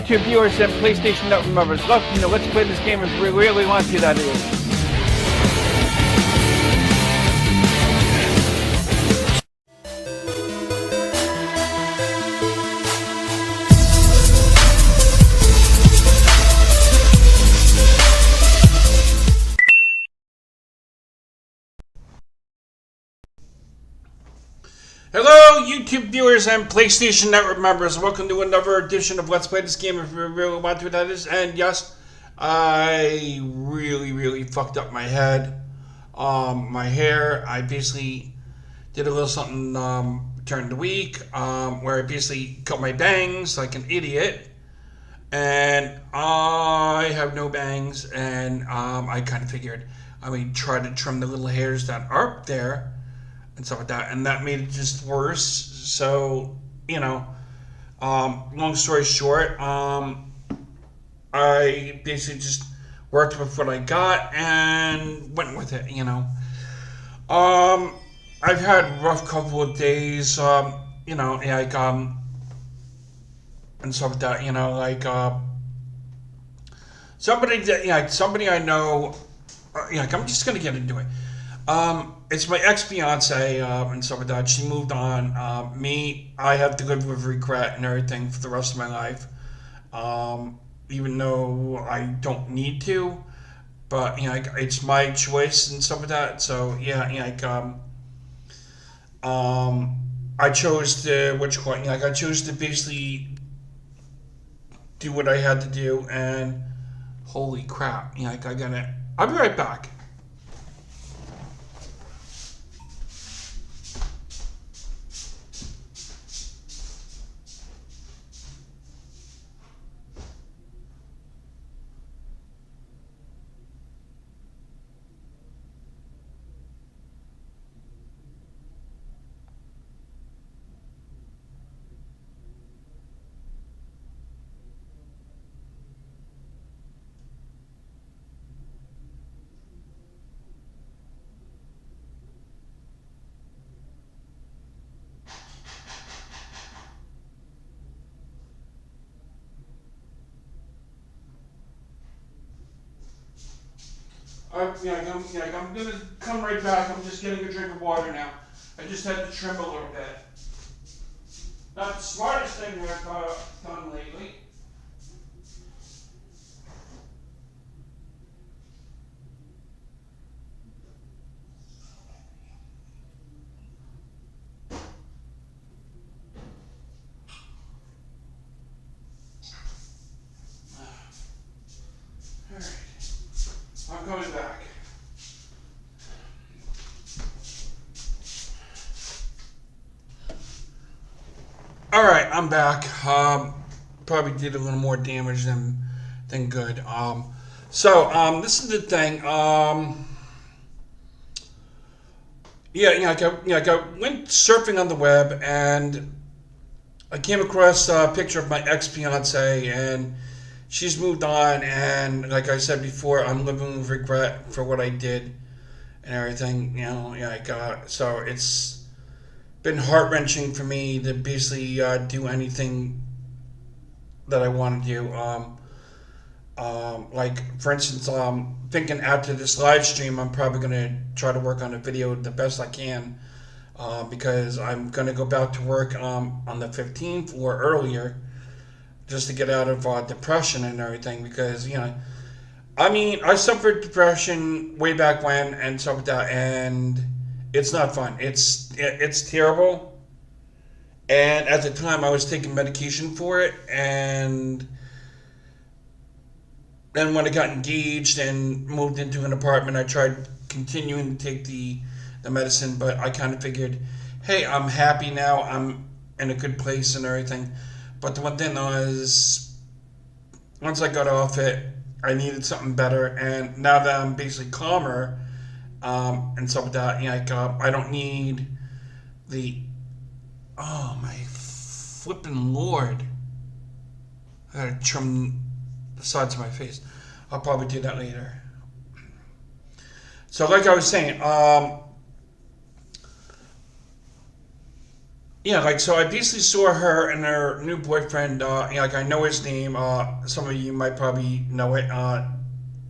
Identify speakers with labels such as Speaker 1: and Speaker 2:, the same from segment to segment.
Speaker 1: YouTube viewers and PlayStation Network members, welcome to Let's Play This Game If We Really Want to, that is. Hello, YouTube viewers and PlayStation Network members. Welcome to another edition of Let's Play This Game If We Really Want to, that is. And yes, I really fucked up my head. My hair, I basically did a little something during the week where I basically cut my bangs like an idiot. And I have no bangs, and I kind of figured I would try to trim the little hairs that are up there and stuff like that, and that made it just worse. So, you know, long story short, I basically just worked with what I got and went with it, you know. I've had a rough couple of days, you know, like, and stuff like that, you know, like, somebody that, yeah, somebody I know, like, I'm just gonna get into it. It's my ex-fiance and stuff like that. She moved on. I have to live with regret and everything for the rest of my life. Even though I don't need to, but you know, like, it's my choice and stuff like that. So yeah, you know, like, I chose to I chose to basically do what I had to do, and holy crap, you know, like, I'll be right back. I'm gonna come right back. I'm just getting a drink of water now. I just had to trim a little bit. Not the smartest thing I've done lately. Alright. I'm coming back. Alright, I'm back. Probably did a little more damage than good. This is the thing. I went surfing on the web, and I came across a picture of my ex-fiance, and she's moved on, and like I said before, I'm living with regret for what I did and everything, you know, so it's been heart-wrenching for me to basically do anything that I want to do. Like, for instance, thinking after this live stream, I'm probably going to try to work on a video the best I can, because I'm going to go back to work on the 15th or earlier, just to get out of depression and everything, because, you know, I mean, I suffered depression way back when and stuff like that, and it's not fun. It's terrible. And at the time, I was taking medication for it, and then when I got engaged and moved into an apartment, I tried continuing to take the medicine, but I kind of figured, hey, I'm happy now. I'm in a good place and everything. But the one thing was, once I got off it, I needed something better, and now that I'm basically calmer, and stuff like that, you know, like, I don't need the, oh my flippin' lord, I gotta trim the sides of my face. I'll probably do that later. So like I was saying, yeah, like so I basically saw her and her new boyfriend. Like I know his name. Some of you might probably know it.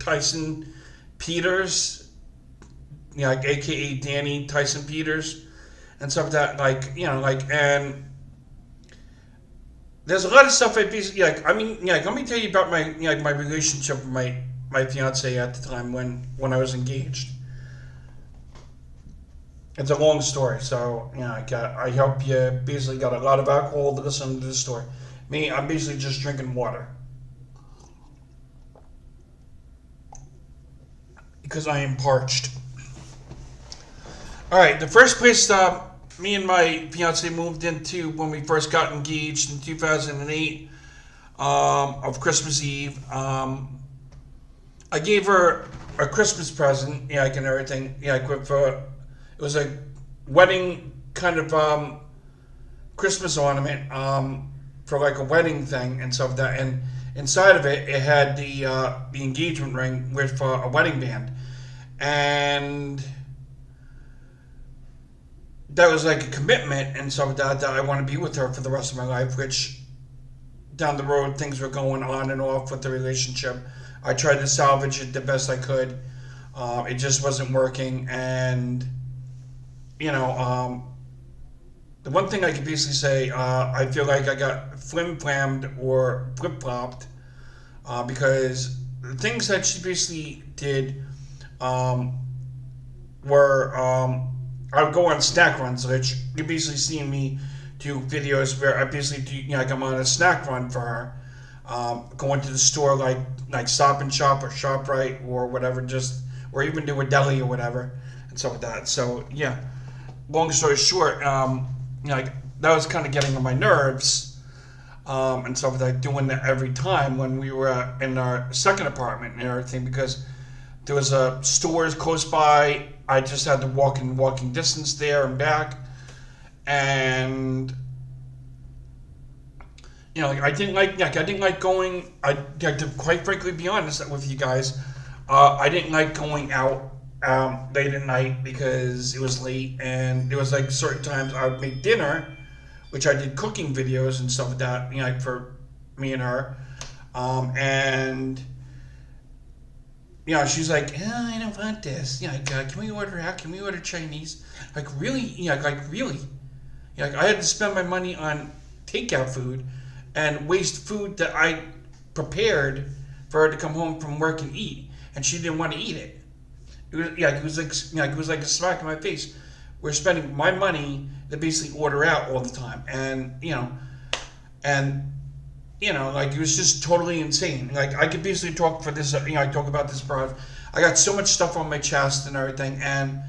Speaker 1: Tyson Peters. Like AKA Danny Tyson Peters, and stuff like that. And there's a lot of stuff I basically like. I mean, let me tell you about my my relationship with my fiance at the time when I was engaged. It's a long story, so I hope you basically got a lot of alcohol to listen to this story. Me, I'm basically just drinking water because I am parched. All right, the first place me and my fiance moved into when we first got engaged in 2008 of Christmas Eve. I gave her a Christmas present, and everything. With it was a wedding kind of Christmas ornament for like a wedding thing and stuff like that. And inside of it, it had the engagement ring with a wedding band, and that was like a commitment and stuff like that I want to be with her for the rest of my life. Which down the road things were going on and off with the relationship. I tried to salvage it the best I could. It just wasn't working, and the one thing I could basically say, I feel like I got flim-flammed or flip-flopped because the things that she basically did were I would go on snack runs, which you basically see me do videos where I basically do, like I'm on a snack run for her, going to the store like Stop and Shop or ShopRite or whatever, or even do a deli or whatever and stuff like that. So yeah. Long story short, like that was kind of getting on my nerves, and stuff like doing that every time when we were in our second apartment and everything, because there was a stores close by. I just had to walk in walking distance there and back, and I didn't like going. To quite frankly be honest with you guys, I didn't like going out late at night because it was late, and there was like certain times I would make dinner, which I did cooking videos and stuff like that, for me and her, and she's like, I don't want this. Can we order out? Can we order Chinese? Like really? Really? I had to spend my money on takeout food and waste food that I prepared for her to come home from work and eat, and she didn't want to eat it. It was like a smack in my face. We're spending my money to basically order out all the time, and it was just totally insane. Like I could basically talk for this. I talk about this product. I got so much stuff on my chest and everything, and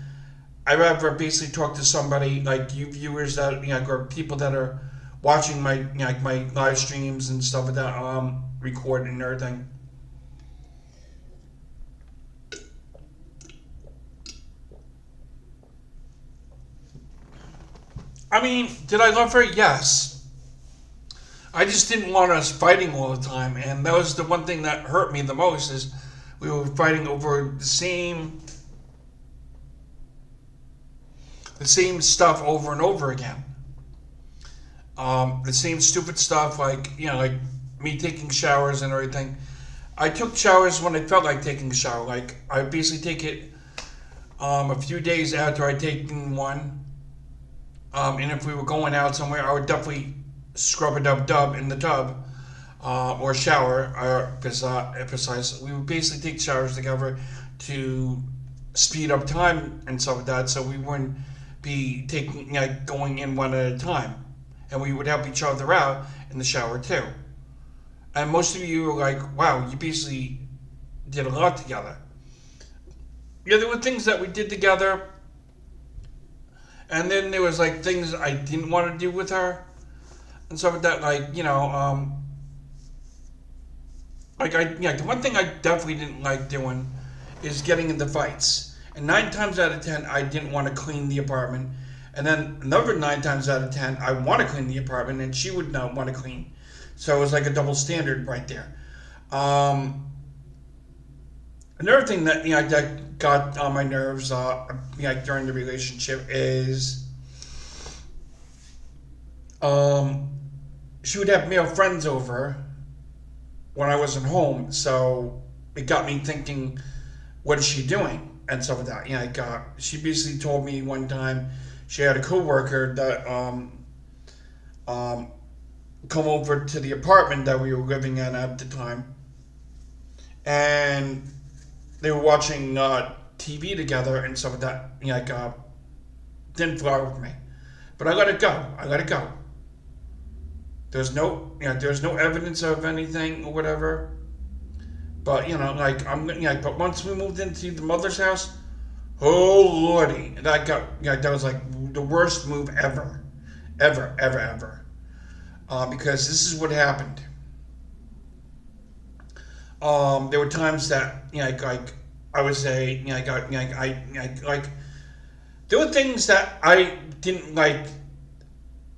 Speaker 1: I'd rather basically talk to somebody like you viewers that or people that are watching my my live streams and stuff like that, recording and everything. I mean, did I love her? Yes. I just didn't want us fighting all the time, and that was the one thing that hurt me the most. Is we were fighting over the same stuff over and over again. The same stupid stuff, like me taking showers and everything. I took showers when I felt like taking a shower. Like I basically take it a few days after I taken one. And if we were going out somewhere, I would definitely scrub a dub in the tub or shower. Precise. We would basically take showers together to speed up time and stuff like that, so we wouldn't be going in one at a time, and we would help each other out in the shower too. And most of you were like, "Wow, you basically did a lot together." Yeah, there were things that we did together. And then there was like things I didn't want to do with her and stuff like that. The one thing I definitely didn't like doing is getting into fights. And 9 times out of 10, I didn't want to clean the apartment. And then another 9 times out of 10, I want to clean the apartment, and she would not want to clean. So it was like a double standard right there. Another thing that that got on my nerves during the relationship is um, she would have male friends over when I wasn't home, so it got me thinking, what is she doing and stuff like that. She basically told me one time she had a coworker that um, come over to the apartment that we were living in at the time, and they were watching TV together and stuff like that. Didn't fly with me, but I let it go. I let it go. There's no evidence of anything or whatever. But but once we moved into the mother's house, oh lordy, that was like the worst move ever, ever, ever, ever. Because this is what happened. There were times that I would say there were things that I didn't like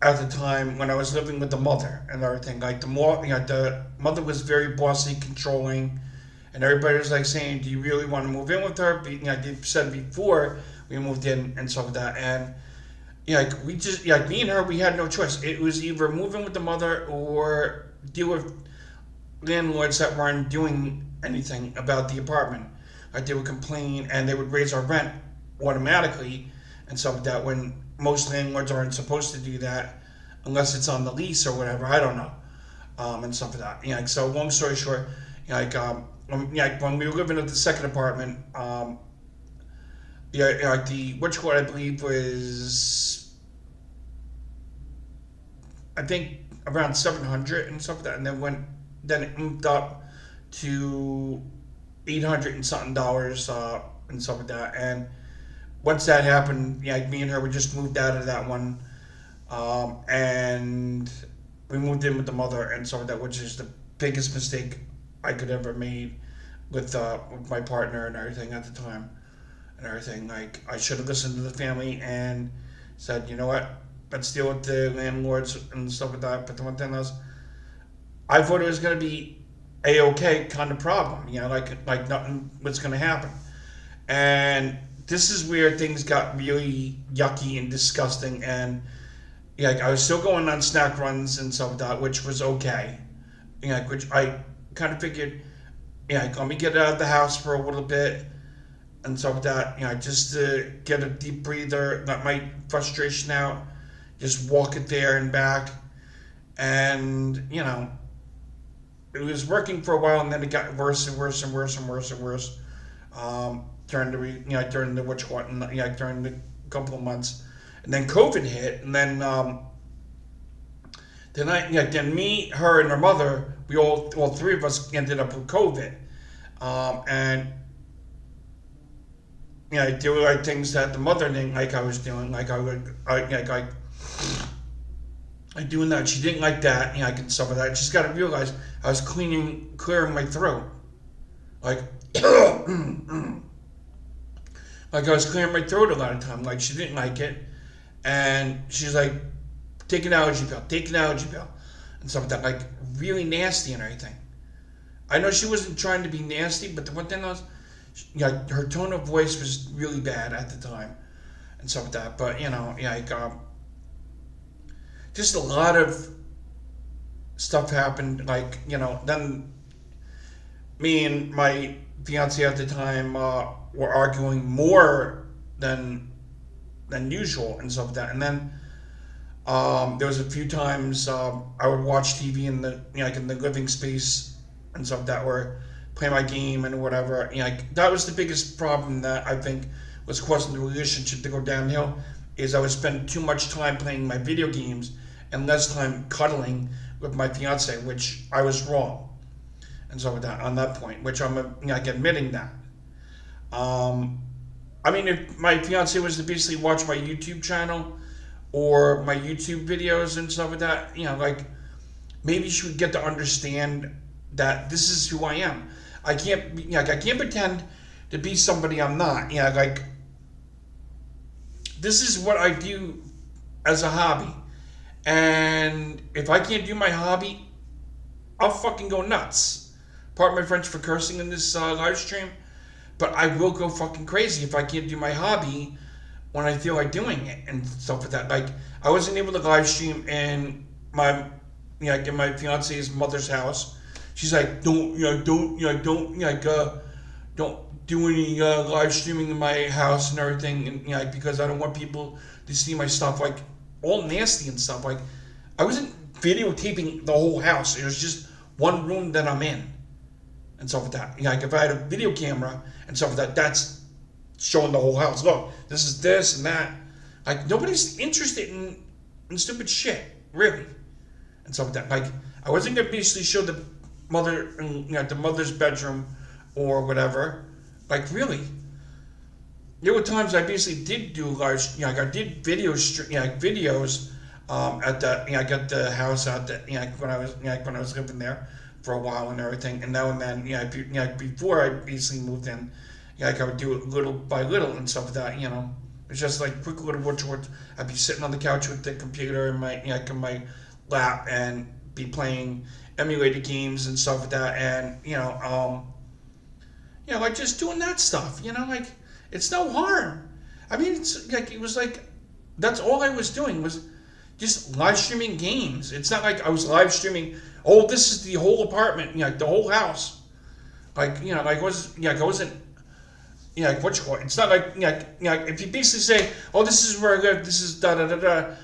Speaker 1: at the time when I was living with the mother and everything. Like the mother was very bossy, controlling, and everybody was like saying, "Do you really want to move in with her?" They said before we moved in and stuff like that, and we just me and her, we had no choice. It was either move in with the mother or deal with landlords that weren't doing anything about the apartment. Like they would complain and they would raise our rent automatically and stuff like that when most landlords aren't supposed to do that unless it's on the lease or whatever. I don't know, and stuff like that. So long story short, when we were living at the second apartment, the which one I believe was, I think around 700 and stuff like that, and then it moved up to 800 and something dollars and stuff like that. And once that happened, me and her, we just moved out of that one, and we moved in with the mother and stuff like that, which is the biggest mistake I could ever made with my partner and everything at the time and everything. Like I should have listened to the family and said, you know what, let's deal with the landlords and stuff like that. But the one thing was, I thought it was going to be a-okay kind of problem, like nothing was going to happen. And this is where things got really yucky and disgusting. And I was still going on snack runs and stuff like that, which was okay. Which I kind of figured, let me get out of the house for a little bit and stuff like that. Just to get a deep breather, let my frustration out, just walk it there and back. And, it was working for a while, and then it got worse and worse and worse and worse and worse. During the couple of months, and then COVID hit, and then then me, her, and her mother, we all three of us ended up with COVID, and there were like things that the mother didn't like I was doing, like like doing that. She didn't like that, and stuff like that. She's got to realize I was clearing my throat, like like I was clearing my throat a lot of time. Like she didn't like it, and she's like, take an allergy pill, and stuff like that, like really nasty and everything. I know she wasn't trying to be nasty, but the one thing was, her tone of voice was really bad at the time, and stuff like that. But just a lot of stuff happened. Like then me and my fiance at the time were arguing more than usual and stuff like that. And then there was a few times I would watch TV in the in the living space and stuff like that, or play my game and whatever. That was the biggest problem that I think was causing the relationship to go downhill. Is I would spend too much time playing my video games and less time cuddling with my fiance, which I was wrong and stuff like that on that point, which I'm admitting that. I mean, if my fiance was to basically watch my YouTube channel or my YouTube videos and stuff like that, maybe she would get to understand that this is who I am. I can't pretend to be somebody I'm not. This is what I do as a hobby. And if I can't do my hobby, I'll fucking go nuts. Pardon my French for cursing in this live stream, but I will go fucking crazy if I can't do my hobby when I feel like doing it and stuff like that. Like I wasn't able to live stream in my in my fiance's mother's house. She's like, don't do any live streaming in my house and everything, and because I don't want people to see my stuff, like all nasty and stuff. Like I wasn't videotaping the whole house. It was just one room that I'm in and stuff like that. Like if I had a video camera and stuff like that, that's showing the whole house. Look, this is this and that. Like nobody's interested in stupid shit, really, and stuff like that. Like I wasn't gonna basically show the mother, the mother's bedroom or whatever. Like really, there were times I basically did do large. I did videos. At the I got the house out that when I was living there for a while and everything, and now and then before I basically moved in, I would do it little by little and stuff like that. It's just like quick little rituals. I'd be sitting on the couch with the computer in my in my lap and be playing emulated games and stuff like that, and like just doing that stuff. Like it's no harm. I mean, it's like it was like that's all I was doing was just live streaming games. It's not like I was live streaming. Oh, this is the whole apartment, the whole house. Like I wasn't. What you call it? It's not like if you basically say, oh, this is where I live. This is da da da da.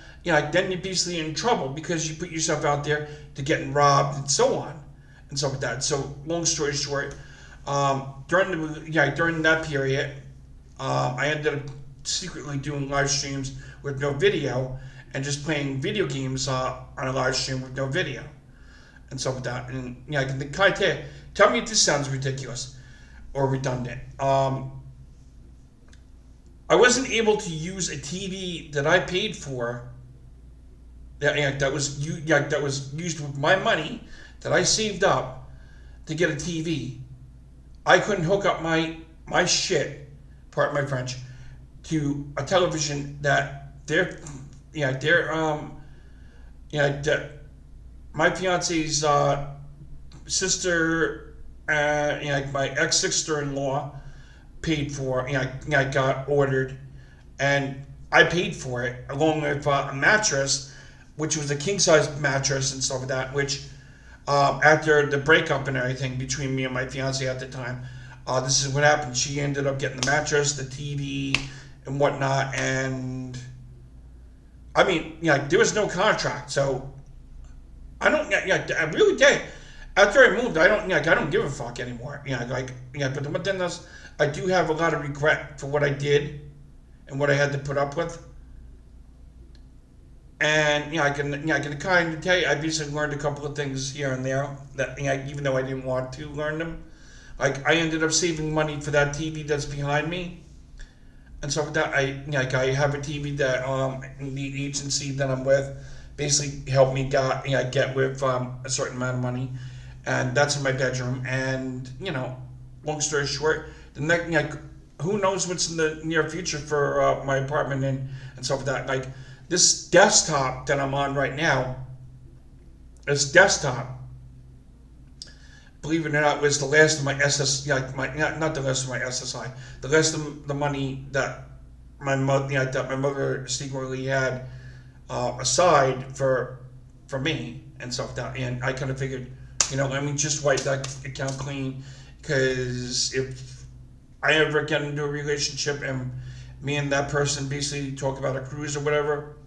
Speaker 1: Then you're basically in trouble because you put yourself out there to getting robbed and so on and stuff like that. So long story short, during that period, I ended up secretly doing live streams with no video and just playing video games on a live stream with no video and stuff like that. And tell me if this sounds ridiculous or redundant. I wasn't able to use a TV that I paid for. That was used with my money that I saved up to get a TV. I couldn't hook up my shit, pardon my French, to a television that my fiance's sister, my ex-sister-in-law paid for. I got ordered, and I paid for it along with a mattress, which was a king-size mattress and stuff like that. Which after the breakup and everything between me and my fiance at the time, this is what happened. She ended up getting the mattress, the TV, and whatnot, and I mean, there was no contract, so I don't, I really did. After I moved, I don't give a fuck anymore. But then I do have a lot of regret for what I did and what I had to put up with. And I can kind of tell you, I basically learned a couple of things here and there that even though I didn't want to learn them. Like I ended up saving money for that TV that's behind me. And so with that, I have a TV that the agency that I'm with basically helped me get with a certain amount of money, and that's in my bedroom. And long story short, the next who knows what's in the near future for my apartment and stuff like that. Like this desktop that I'm on right now, this desktop, believe it or not, was the last of my not the last of my SSI, the last of the money that my mother secretly had aside for me and stuff like that. And I kind of figured, just wipe that account clean, because if I ever get into a relationship and me and that person basically talk about a cruise or whatever,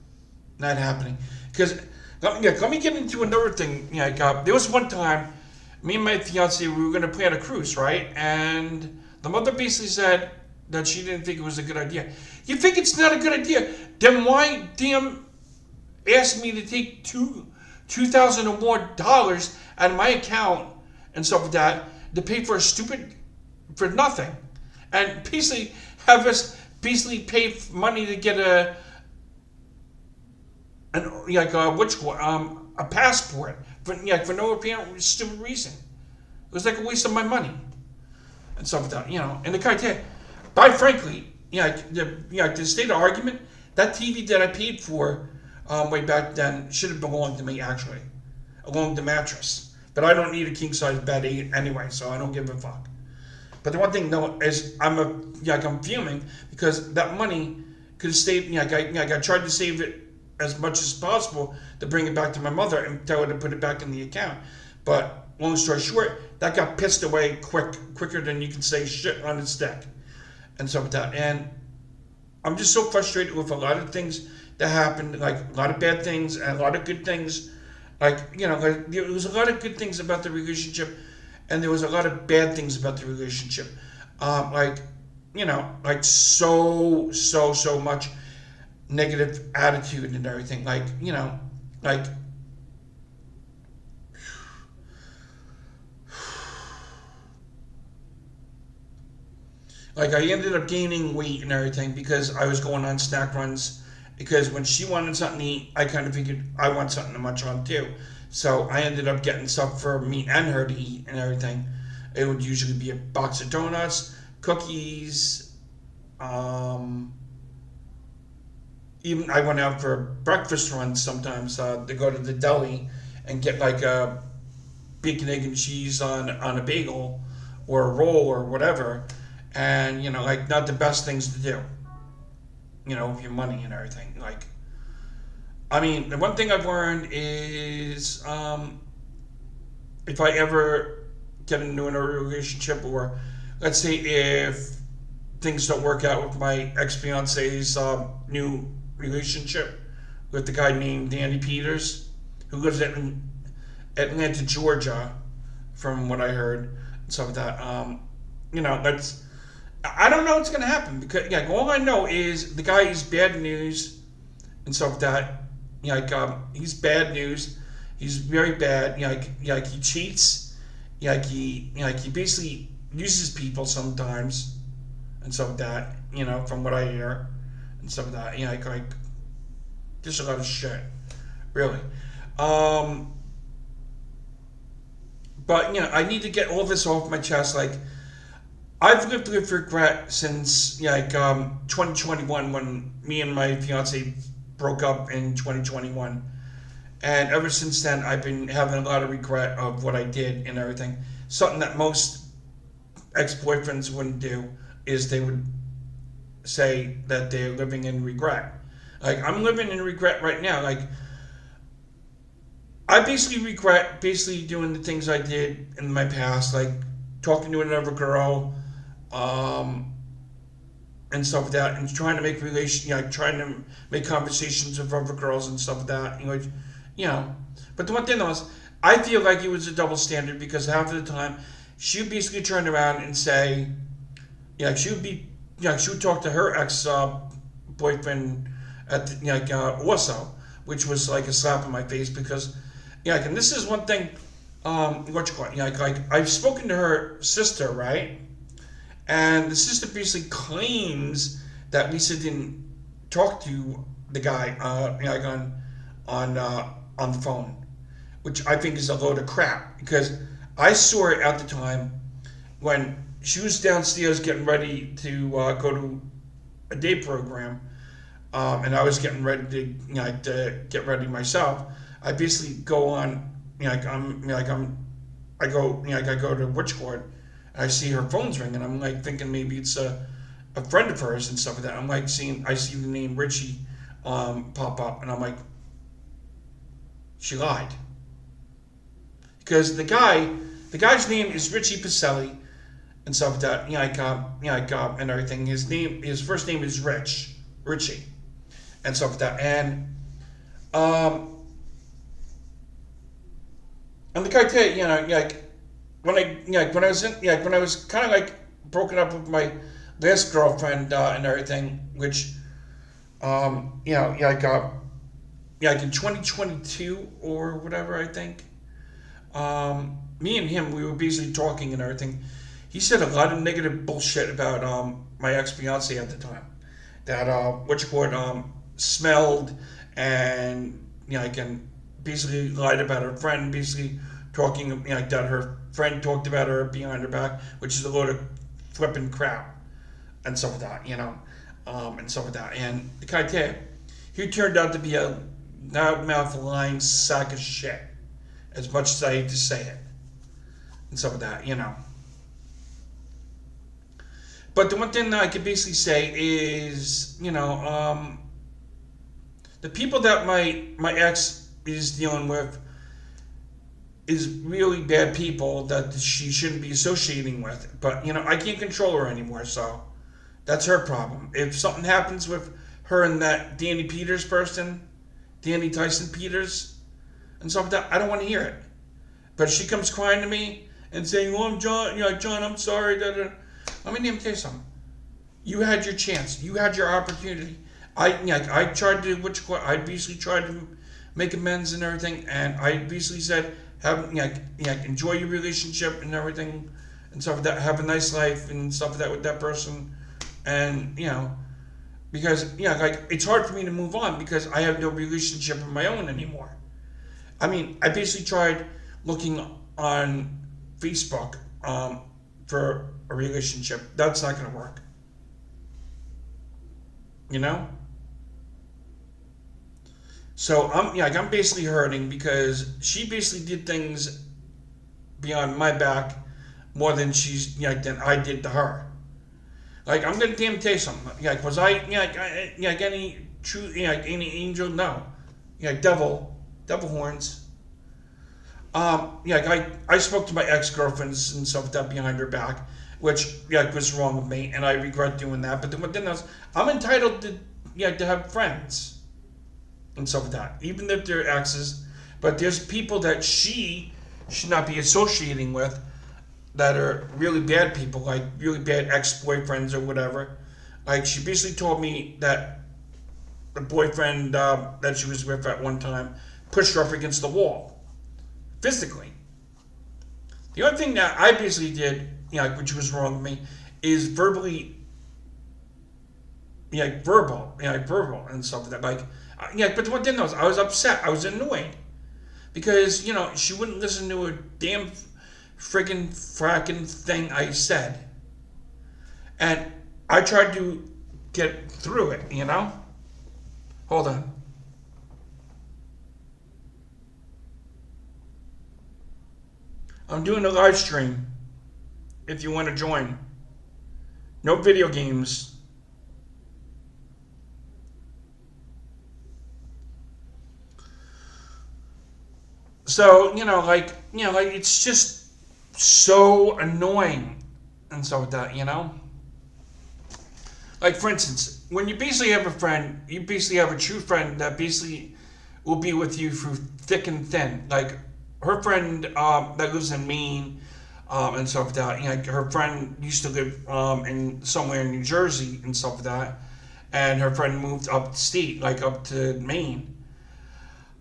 Speaker 1: not happening. Because let me get into another thing. There was one time, me and my fiance, we were going to plan a cruise, right? And the mother basically said that she didn't think it was a good idea. You think it's not a good idea? Then why damn ask me to take $2,000 or more out of my account and stuff like that to pay for for nothing, and basically have us pay money to get a passport for no apparent stupid reason. It was like a waste of my money and stuff like that, And the criteria, quite frankly, to state of argument, that TV that I paid for way back then should have belonged to me, actually, along with the mattress. But I don't need a king size bed anyway, so I don't give a fuck. But the one thing though is I'm fuming because that money could have saved, I tried to save it as much as possible to bring it back to my mother and tell her to put it back in the account. But long story short, that got pissed away quicker than you can say shit on its deck and stuff like that. And I'm just so frustrated with a lot of things that happened, like a lot of bad things and a lot of good things. Like, there was a lot of good things about the relationship, and there was a lot of bad things about the relationship. So much negative attitude and everything. Like I ended up gaining weight and everything because I was going on snack runs. Because when she wanted something to eat, I kind of figured I want something to munch on too. So I ended up getting stuff for me and her to eat and everything. It would usually be a box of donuts, cookies. Even I went out for breakfast runs sometimes to go to the deli and get like a bacon, egg, and cheese on a bagel or a roll or whatever. And, not the best things to do. With your money and everything. The one thing I've learned is if I ever get into a relationship, or let's say if things don't work out with my ex-fiance's new relationship with the guy named Danny Peters, who lives in Atlanta, Georgia, from what I heard, and stuff like that. I don't know what's going to happen, because all I know is the guy is bad news and stuff like that. He's bad news. He's very bad. He cheats. He basically uses people sometimes and stuff like that. From what I hear and stuff like that. Just a lot of shit, really. But I need to get all this off my chest. I've lived with regret since 2021, when me and my fiance broke up in 2021, and ever since then I've been having a lot of regret of what I did and everything. Something that most ex-boyfriends wouldn't do is they would say that they're living in regret. I'm living in regret right now. I basically regret doing the things I did in my past, like talking to another girl. And stuff like that, and trying to make trying to make conversations with other girls and stuff like that. But the one thing though is, I feel like it was a double standard, because half of the time she would basically turn around and say, she would talk to her ex boyfriend at the, also, which was like a slap in my face, because and this is one thing, I've spoken to her sister, right? And the sister basically claims that Lisa didn't talk to the guy, on the phone, which I think is a load of crap, because I saw her at the time when she was downstairs getting ready to go to a day program, and I was getting ready to get ready myself. I basically go on, I go to Witchcourt. I see her phone's ringing. I'm thinking maybe it's a friend of hers and stuff like that. I see the name Richie pop up, and I'm like, she lied, because the guy's name is Richie Pacelli and stuff like that. And everything. His first name is Richie, and stuff like that. And the guy tell you, when I was kind of broken up with my last girlfriend and everything, which in 2022 or whatever, I think, me and him, we were basically talking and everything. He said a lot of negative bullshit about my ex-fiance at the time, that smelled, and basically lied about her friend, basically talking that her friend talked about her behind her back, which is a load of flipping crap and stuff like that, and stuff like that. And the guy, he turned out to be a loudmouth, lying sack of shit, as much as I hate to say it, and stuff like that, But the one thing that I could basically say is, the people that my ex is dealing with is really bad people that she shouldn't be associating with. But, I can't control her anymore, so that's her problem. If something happens with her and that Danny Peters person, Danny Tyson Peters, and stuff like that, I don't want to hear it. But if she comes crying to me and saying, "Oh, I'm John, John, I'm sorry," let me tell you something. You had your chance. You had your opportunity. I tried to, I basically tried to make amends and everything, and I basically said, enjoy your relationship and everything, and stuff like that. Have a nice life and stuff like that with that person, and because it's hard for me to move on because I have no relationship of my own anymore. I mean, I basically tried looking on Facebook for a relationship. That's not going to work. So I'm basically hurting because she basically did things beyond my back more than than I did to her. Like, I'm gonna damn tell you something. Was I any true any angel? No. Devil horns. I spoke to my ex-girlfriends and stuff like that behind her back, which was wrong with me, and I regret doing that. But then I'm entitled to have friends and stuff like that, even if they're exes. But there's people that she should not be associating with that are really bad people, like really bad ex-boyfriends or whatever. Like, she basically told me that the boyfriend that she was with at one time pushed her up against the wall, physically. The only thing that I basically did, which was wrong with me, is verbal and stuff like that. But what then was, I was upset. I was annoyed because she wouldn't listen to a damn friggin' fracking thing I said, and I tried to get through it. Hold on. I'm doing a live stream if you want to join. No video games. So, it's just so annoying and so with that, Like, for instance, when you basically have a friend, you basically have a true friend that basically will be with you through thick and thin. Like, her friend that lives in Maine and stuff like that, her friend used to live in somewhere in New Jersey and stuff like that, and her friend moved upstate, like up to Maine.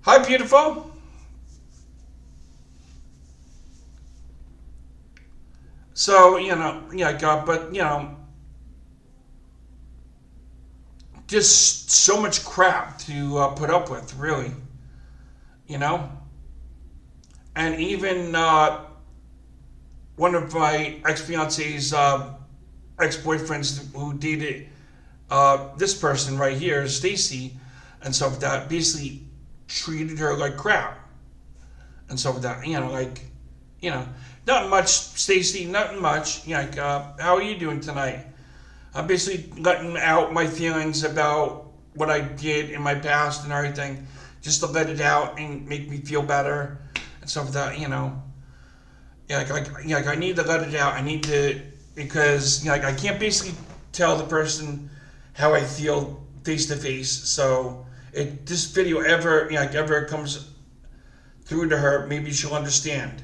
Speaker 1: Hi, beautiful. So, just so much crap to put up with, really, And even one of my ex-fiance's ex-boyfriends who dated this person right here, Stacy, and stuff like that, basically treated her like crap and stuff like that. Not much, Stacy, nothing much. How are you doing tonight? I'm basically letting out my feelings about what I did in my past and everything, just to let it out and make me feel better and stuff like that. I need to let it out. I need to, because I can't basically tell the person how I feel face to face. So if this video ever comes through to her, maybe she'll understand.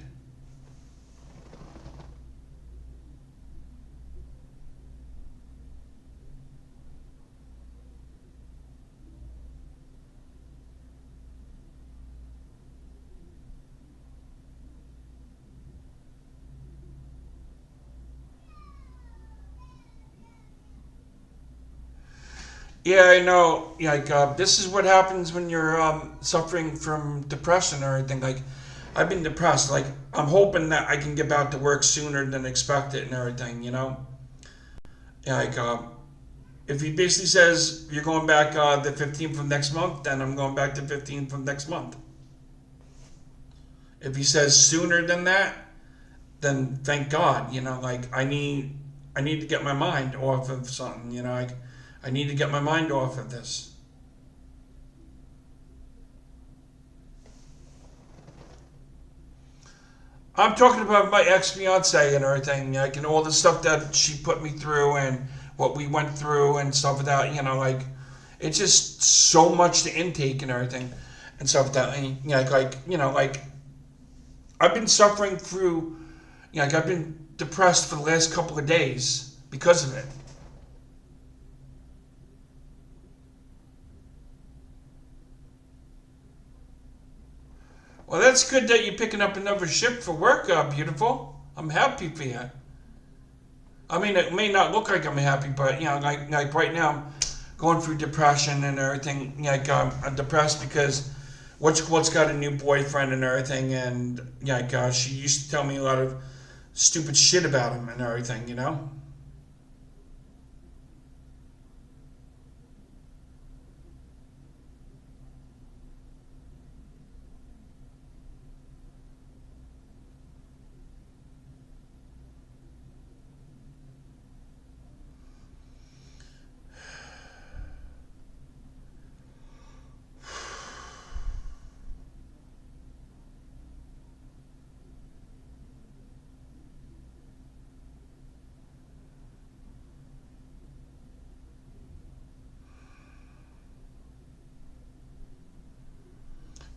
Speaker 1: Yeah, I know. This is what happens when you're suffering from depression or anything. Like, I've been depressed. Like, I'm hoping that I can get back to work sooner than expected and everything. If he basically says you're going back the 15th of next month, then I'm going back the 15th of next month. If he says sooner than that, then thank God. I need to get my mind off of something, you know, I need to get my mind off of this. I'm talking about my ex-fiance and everything, like, and all the stuff that she put me through and what we went through and stuff like that, you know, like, it's just so much to intake and everything and stuff like that. And, you know, like, I've been suffering through, you know, like, I've been depressed for the last couple of days because of it. Well, that's good that you're picking up another shift for work, beautiful. I'm happy for you. I mean, it may not look like I'm happy, but, you know, like right now, I'm going through depression and everything. Like, I'm depressed because what's got a new boyfriend and everything, and, yeah, gosh, she used to tell me a lot of stupid shit about him and everything, you know?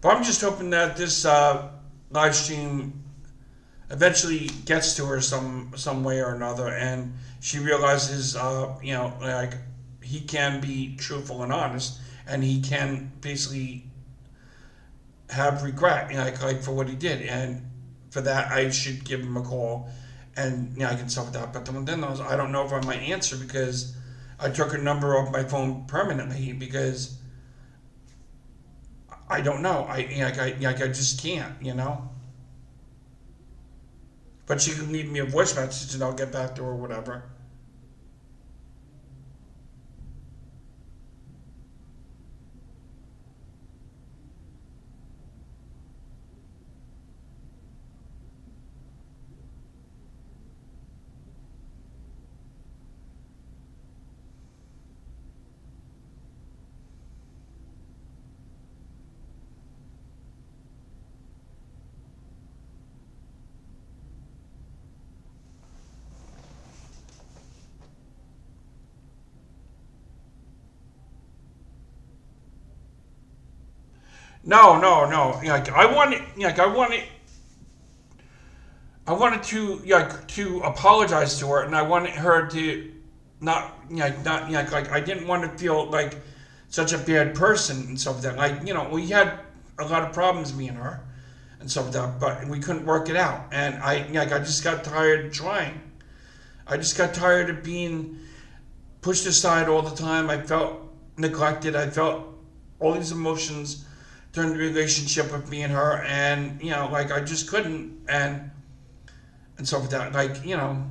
Speaker 1: But I'm just hoping that this live stream eventually gets to her some way or another, and she realizes, you know, like, he can be truthful and honest, and he can basically have regret, you know, like for what he did, and for that I should give him a call, and, you know, I can stuff that. But then I don't know if I might answer because I took her number off my phone permanently because I don't know. I just can't, you know. But she can leave me a voice message and I'll get back to her or whatever. No, no, no. Like, I wanted, like, I wanted to, like, to apologize to her, and I wanted her to not, not, like, I didn't want to feel like such a bad person and stuff like that. Like, you know, we had a lot of problems, me and her, and stuff like that, but we couldn't work it out. And I just got tired of trying. I just got tired of being pushed aside all the time. I felt neglected. I felt all these emotions during the relationship with me and her, and, you know, like, I just couldn't, and stuff like that. Like, you know,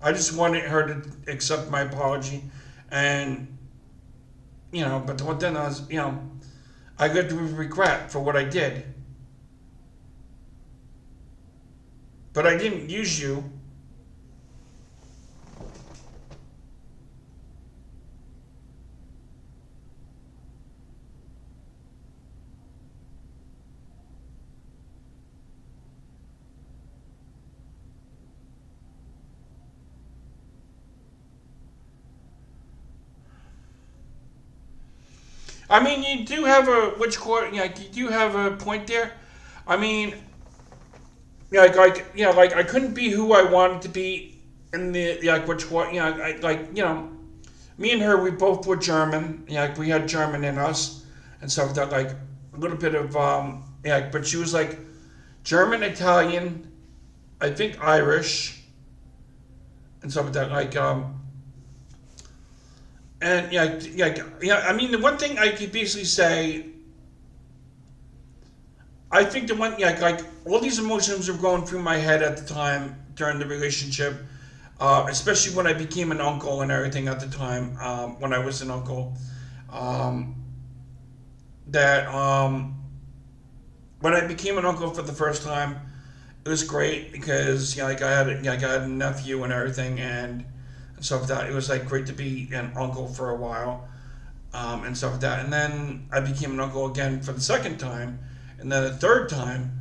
Speaker 1: I just wanted her to accept my apology, and, you know, but then I was, you know, I got to regret for what I did. But I didn't use you. I mean, you do have a which court? Yeah, you do have a point there. I mean, yeah, like I couldn't be who I wanted to be in the, like, which court? You know, like, you know, me and her, we both were German. Yeah, like, we had German in us and stuff like that. Like, a little bit of yeah, but she was like German, Italian, I think Irish, and stuff like that. Like, and yeah. I mean, the one thing I could basically say, I think the one, yeah, like, all these emotions were going through my head at the time during the relationship, especially when I became an uncle and everything at the time, when I was an uncle. Um, that when I became an uncle for the first time, it was great because like I had a nephew and everything and stuff like that. It was like great to be an uncle for a while, and stuff like that. And then I became an uncle again for the second time, and then a third time,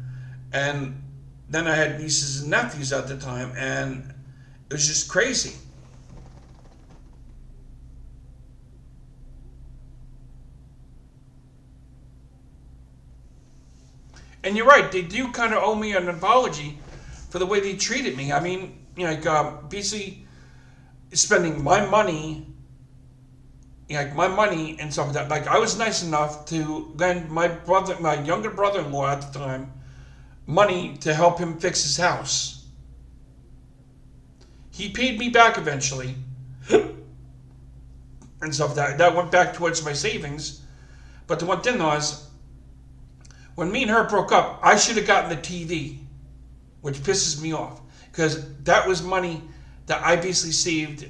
Speaker 1: and then I had nieces and nephews at the time, and it was just crazy. And you're right, they do kind of owe me an apology for the way they treated me. I mean, like basically spending my money, like my money and stuff like that. Like I was nice enough to lend my younger brother-in-law at the time, money to help him fix his house. He paid me back eventually, and stuff like that. That went back towards my savings. But the one thing was, when me and her broke up, I should have gotten the TV, which pisses me off because that was money that I basically saved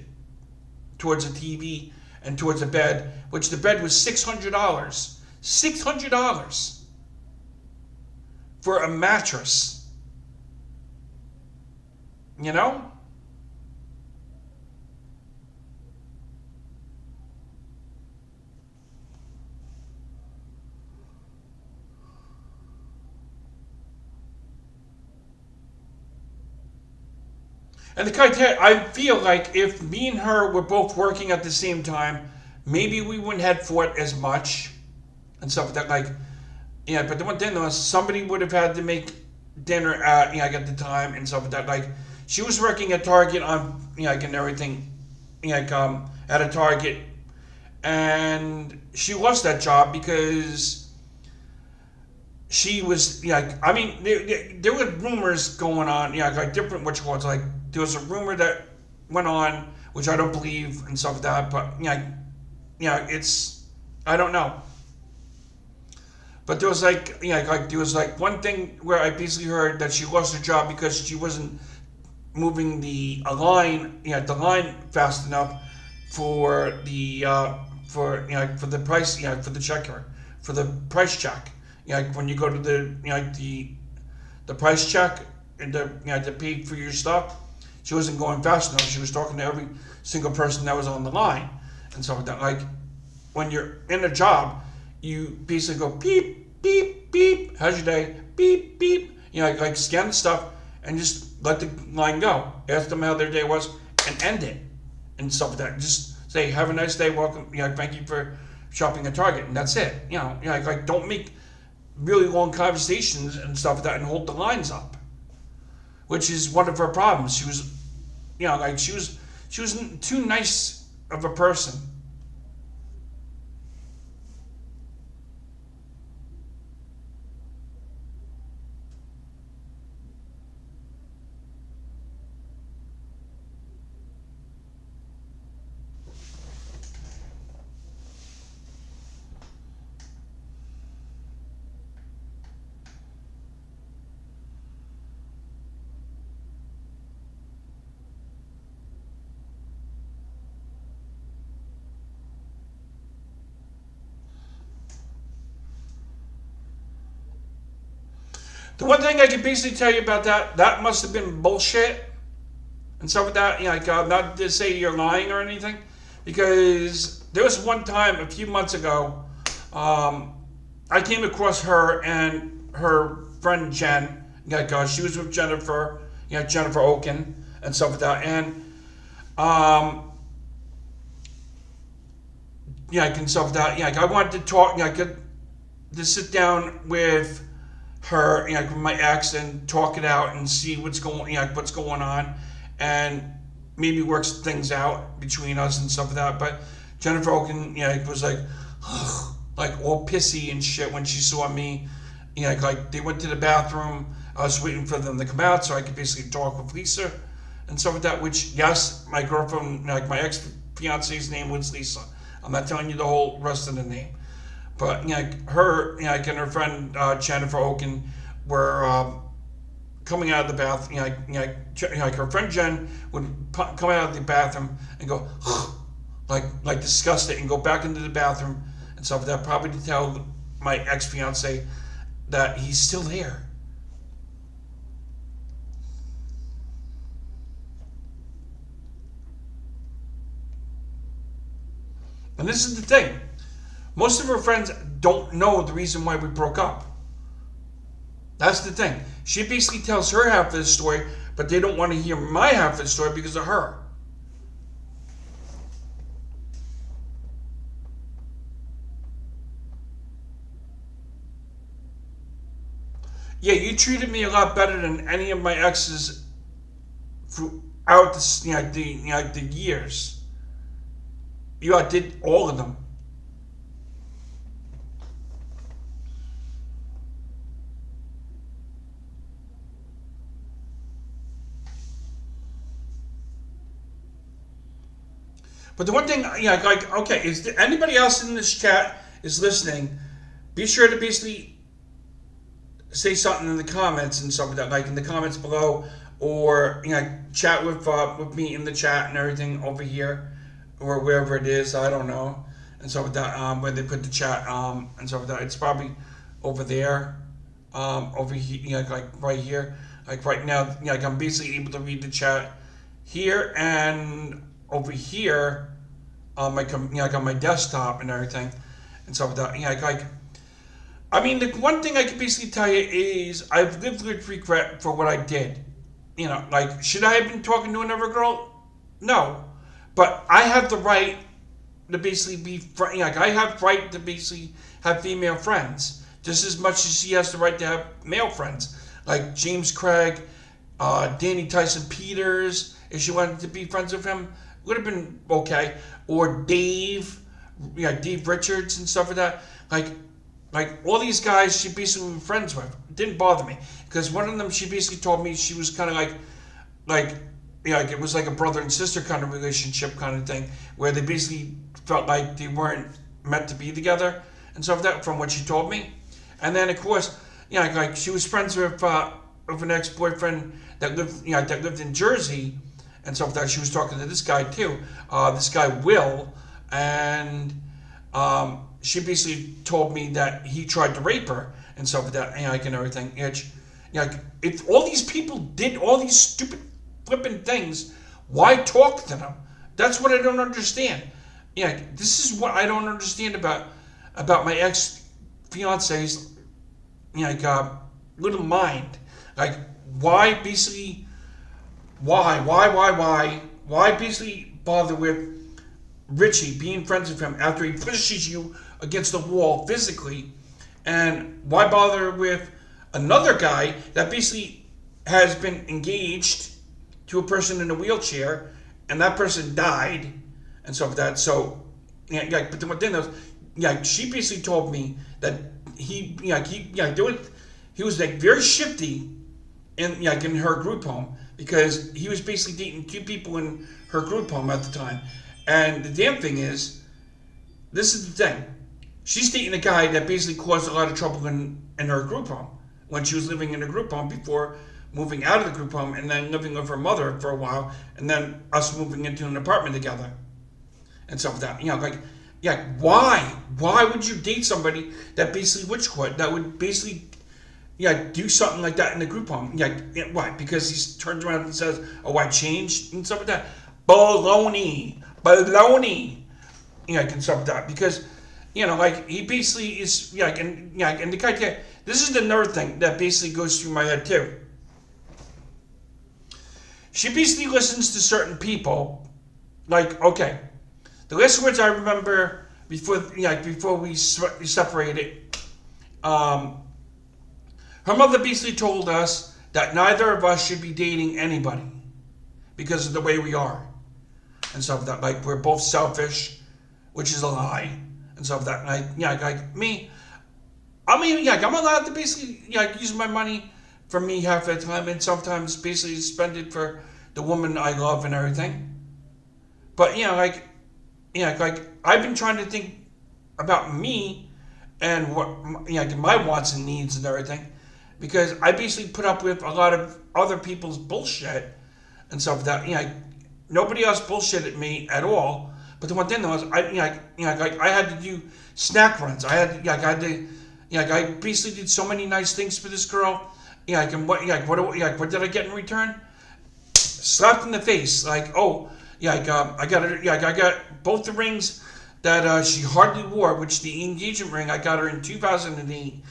Speaker 1: towards a TV and towards a bed, which the bed was $600. $600 for a mattress. You know? And the criteria, I feel like if me and her were both working at the same time, maybe we wouldn't have fought as much and stuff like that. Like, yeah, but the one thing was somebody would have had to make dinner at, at the time and stuff like that. Like, she was working at Target on, and everything, at a Target, and she lost that job because she was, I mean, there were rumors going on, like different which ones, like there was a rumor that went on, which I don't believe and stuff like that, but it's, I don't know. But there was like there was like one thing where I basically heard that she lost her job because she wasn't moving the line, the line fast enough for the for the price, for the checker, for the price check. When you go to the price check and to pay for your stuff, she wasn't going fast enough. She was talking to every single person that was on the line and stuff like that. Like when you're in a job, you basically go beep, beep, beep. How's your day? Beep, beep. Like scan the stuff and just let the line go. Ask them how their day was and end it and stuff like that. Just say, have a nice day. Welcome. Thank you for shopping at Target, and that's it. Like don't make really long conversations and stuff like that and hold the lines up, which is one of her problems. She was, she was too nice of a person. The one thing I can basically tell you about that must have been bullshit and stuff like that. Not to say you're lying or anything, because there was one time a few months ago, I came across her and her friend Jen. She was with Jennifer, Jennifer Oken and stuff like that, and and stuff like that. I wanted to talk. To sit down with her, with my ex, and talk it out and see what's going on, and maybe work things out between us and stuff like that. But Jennifer Oken, was like, like all pissy and shit when she saw me. Like they went to the bathroom. I was waiting for them to come out so I could basically talk with Lisa and stuff like that. Which, yes, my girlfriend, my ex fiance's name was Lisa. I'm not telling you the whole rest of the name. But her, and her friend Jennifer Oken were coming out of the bathroom. Like her friend Jen would come out of the bathroom and go like disgusted and go back into the bathroom and stuff like that. Probably to tell my ex fiance that he's still there. And this is the thing. Most of her friends don't know the reason why we broke up. That's the thing. She basically tells her half of the story, but they don't want to hear my half of the story because of her. Yeah, you treated me a lot better than any of my exes throughout the years. You outdid all of them. But the one thing, like, okay, is there anybody else in this chat is listening? Be sure to basically say something in the comments and stuff like that, like in the comments below, or chat with me in the chat and everything over here, or wherever it is. I don't know, and stuff like that. Where they put the chat and stuff like that. It's probably over there, over here, like right here, like right now. Like I'm basically able to read the chat here and over here on my on my desktop and everything and stuff like that. Like I mean, the one thing I can basically tell you is I've lived with regret for what I did. Like, should I have been talking to another girl? No. But I have the right to basically be, like, I have right to basically have female friends. Just as much as she has the right to have male friends. Like James Craig, Danny Tyson Peters, if she wanted to be friends with him, would have been okay. Or Dave, Dave Richards and stuff like that. Like all these guys she basically was friends with. It didn't bother me. Because one of them, she basically told me she was kind of like it was like a brother and sister kind of relationship kind of thing. Where they basically felt like they weren't meant to be together and stuff like that from what she told me. And then of course, like she was friends with an ex-boyfriend that lived in Jersey and stuff like that. She was talking to this guy too. This guy Will, and she basically told me that he tried to rape her and stuff like that, and everything. If all these people did all these stupid flipping things, why talk to them? That's what I don't understand. This is what I don't understand about my ex-fiance's little mind. Like, why basically, why basically bother with Richie being friends with him after he pushes you against the wall physically, and why bother with another guy that basically has been engaged to a person in a wheelchair, and that person died, and stuff like that. So, but then she basically told me that he was like very shifty in her group home, because he was basically dating two people in her group home at the time. And the damn thing is, this is the thing. She's dating a guy that basically caused a lot of trouble in her group home when she was living in a group home before moving out of the group home and then living with her mother for a while, and then us moving into an apartment together and stuff like that. Why would you date somebody that basically witch court, that would basically do something like that in the group home? Why? Because he turns around and says, "Oh, I changed," and stuff like that. Baloney. And stuff like that. Because he basically is, and the guy, this is another thing that basically goes through my head too. She basically listens to certain people, like, okay, the last words I remember before we separated, her mother basically told us that neither of us should be dating anybody because of the way we are and stuff like that. Like, we're both selfish, which is a lie. And stuff like that. Like me, I'm allowed to basically use my money for me half the time, and sometimes basically spend it for the woman I love and everything. But like I've been trying to think about me and what my wants and needs and everything, because I basically put up with a lot of other people's bullshit and stuff like that. Nobody else bullshitted me at all. But the one thing was, I had to do snack runs. I basically did so many nice things for this girl. What did I get in return? Slapped in the face. I got both the rings that she hardly wore, which the engagement ring I got her in 2008.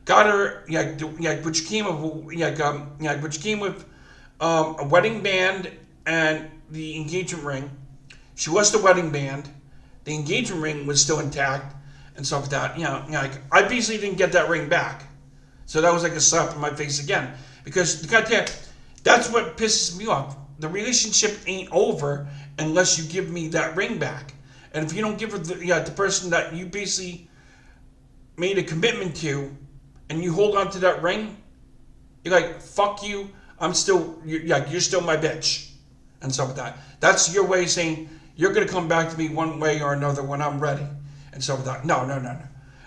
Speaker 1: Got her, which came with a wedding band and the engagement ring. She lost the wedding band. The engagement ring was still intact and stuff like that. I basically didn't get that ring back. So that was like a slap in my face again. Because, goddamn, that's what pisses me off. The relationship ain't over unless you give me that ring back. And if you don't give her the person that you basically made a commitment to, and you hold on to that ring, you're like, fuck you, you're still my bitch. And stuff like that. That's your way of saying, you're going to come back to me one way or another when I'm ready. And stuff like that. No.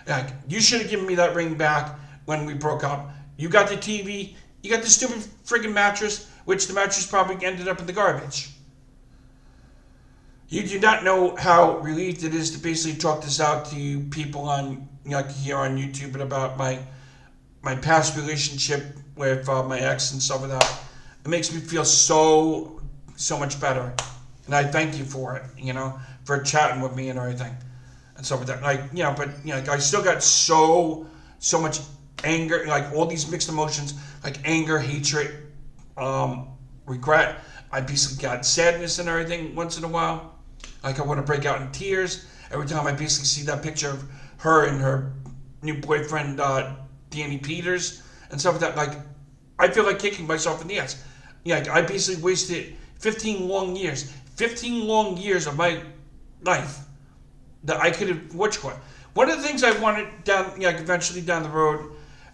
Speaker 1: Like, you should have given me that ring back when we broke up. You got the TV, you got the stupid friggin' mattress, which the mattress probably ended up in the garbage. You do not know how relieved it is to basically talk this out to people on, here on YouTube and about my past relationship with my ex and stuff like that. It makes me feel so much better, and I thank you for it. For chatting with me and everything, and stuff like that. But I still got so much anger, like all these mixed emotions, like anger, hatred, regret. I basically got sadness and everything once in a while. Like I want to break out in tears every time I basically see that picture of her and her new boyfriend, Danny Peters, and stuff like that. Like, I feel like kicking myself in the ass. I basically wasted 15 long years of my life that I could have watched. One of the things I wanted eventually down the road,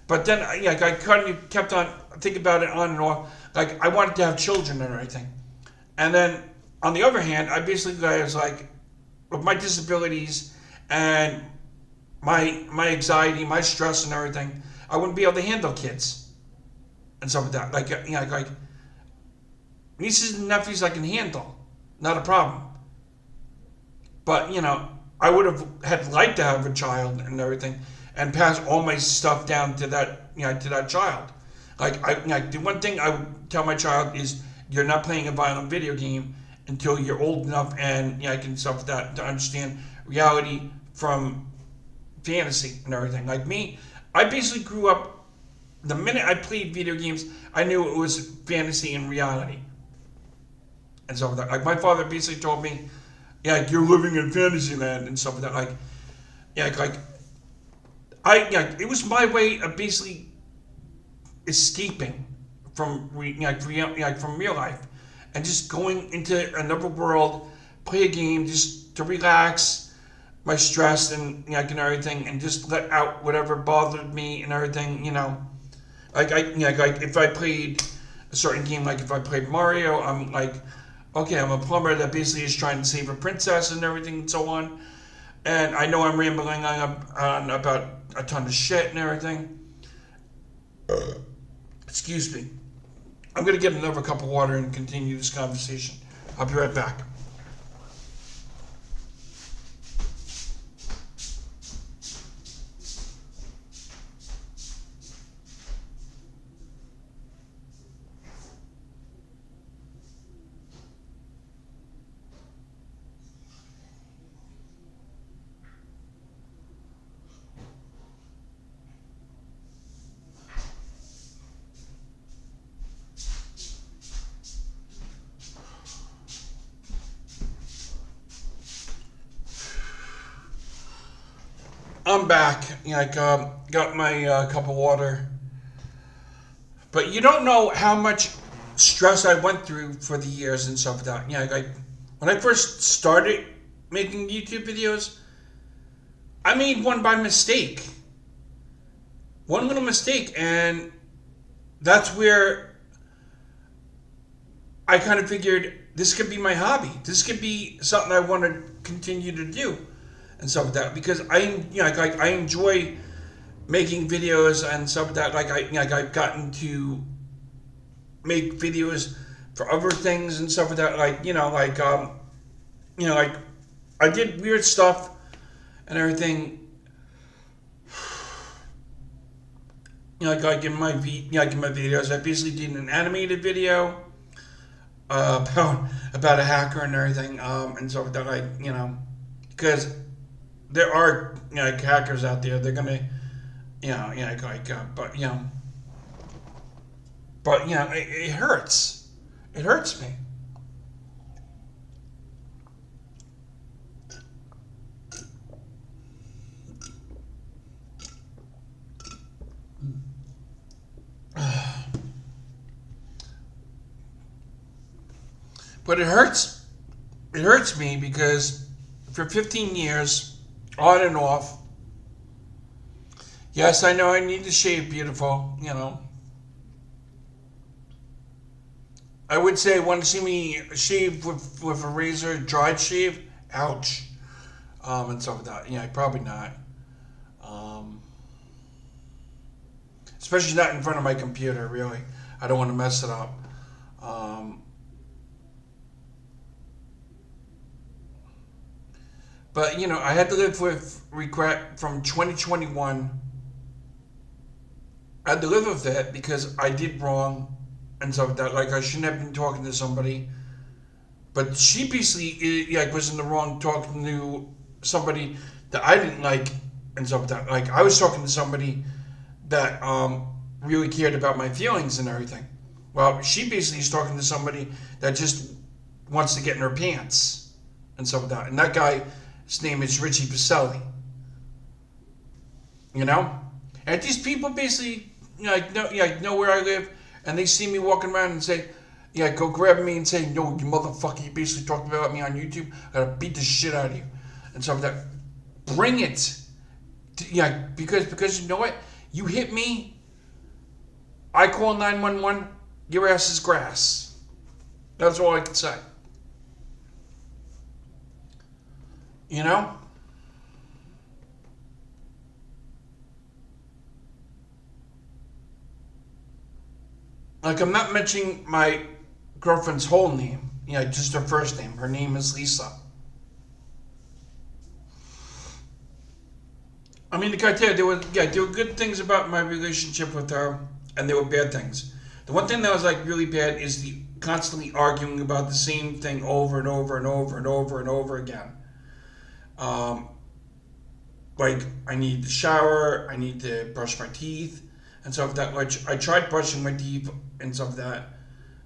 Speaker 1: but then I kind of kept on thinking about it on and off. Like, I wanted to have children and everything. And then, on the other hand, I basically was like, with my disabilities and my anxiety, my stress and everything, I wouldn't be able to handle kids and stuff like that. Like nieces and nephews I can handle, not a problem. But I would have liked to have a child and everything, and pass all my stuff down to that to that child. The one thing I would tell my child is, you're not playing a violent video game until you're old enough and can stuff that to understand reality from fantasy and everything. Like me, I basically grew up, the minute I played video games, I knew it was fantasy and reality. And stuff like that. Like my father basically told me, you're living in fantasy land and stuff like that. It was my way of basically escaping from from real life and just going into another world, play a game just to relax my stress and everything, and just let out whatever bothered me and everything. If I played a certain game, like if I played Mario, I'm like, okay, I'm a plumber that basically is trying to save a princess and everything and so on. And I know I'm rambling on about a ton of shit and everything. Excuse me. I'm going to get another cup of water and continue this conversation. I'll be right back. I'm back. Got my cup of water. But you don't know how much stress I went through for the years and stuff like that. When I first started making YouTube videos, I made one by mistake. One little mistake, and that's where I kind of figured this could be my hobby. This could be something I want to continue to do. And stuff like that, because I enjoy making videos and stuff like that. I've gotten to make videos for other things and stuff like that. I did weird stuff and everything. In my videos, I basically did an animated video about a hacker and everything, and stuff like that. Because there are like hackers out there. They're gonna, but it hurts. It hurts me. But it hurts. It hurts me because for 15 years, on and off. Yes, I know I need to shave beautiful. I would say want to see me shave with a razor, dried shave. Ouch. And stuff like that. Yeah, probably not. Um, Especially not in front of my computer. Really, I don't want to mess it up. Um, but I had to live with regret from 2021. I had to live with it because I did wrong and stuff like that. Like I shouldn't have been talking to somebody, but she basically like was in the wrong talking to somebody that I didn't like and stuff like that. Like I was talking to somebody that really cared about my feelings and everything. Well, she basically is talking to somebody that just wants to get in her pants and stuff like that. And that guy's name is Richie Pacelli. And these people basically know where I live, and they see me walking around and say, go grab me and say, no, you motherfucker, you basically talked about me on YouTube. I gotta beat the shit out of you and stuff like that. Bring it. Because you know what? You hit me, I call 911, your ass is grass. That's all I can say. You know? Like, I'm not mentioning my girlfriend's whole name. Just her first name. Her name is Lisa. I mean, I tell you, there were good things about my relationship with her, and there were bad things. The one thing that was like really bad is the constantly arguing about the same thing over and over and over and over and over again. Um, like I need to shower, I need to brush my teeth, and stuff like that. Which I tried brushing my teeth and stuff like that.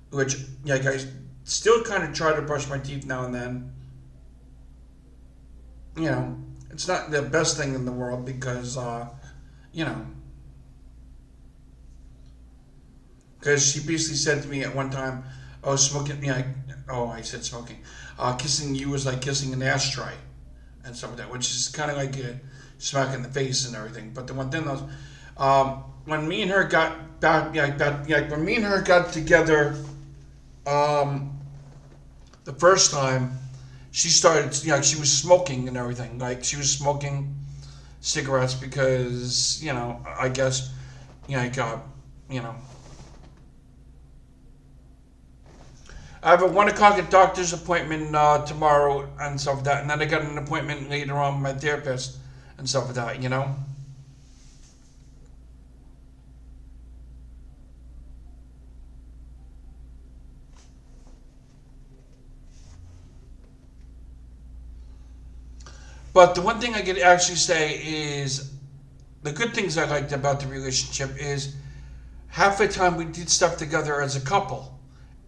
Speaker 1: Which I still kind of try to brush my teeth now and then. It's not the best thing in the world because you know, because she basically said to me at one time, "Oh, smoking." I said smoking. Kissing you was like kissing an ashtray, and stuff like that, which is kind of like a smack in the face and everything. But the one thing was, when me and her got back, when me and her got together, the first time, she started, she was smoking and everything. Like she was smoking cigarettes because, I guess, I got, I have a 1 o'clock doctor's appointment tomorrow and stuff like that, and then I got an appointment later on with my therapist and stuff like that. But the one thing I could actually say is the good things I liked about the relationship is half the time we did stuff together as a couple.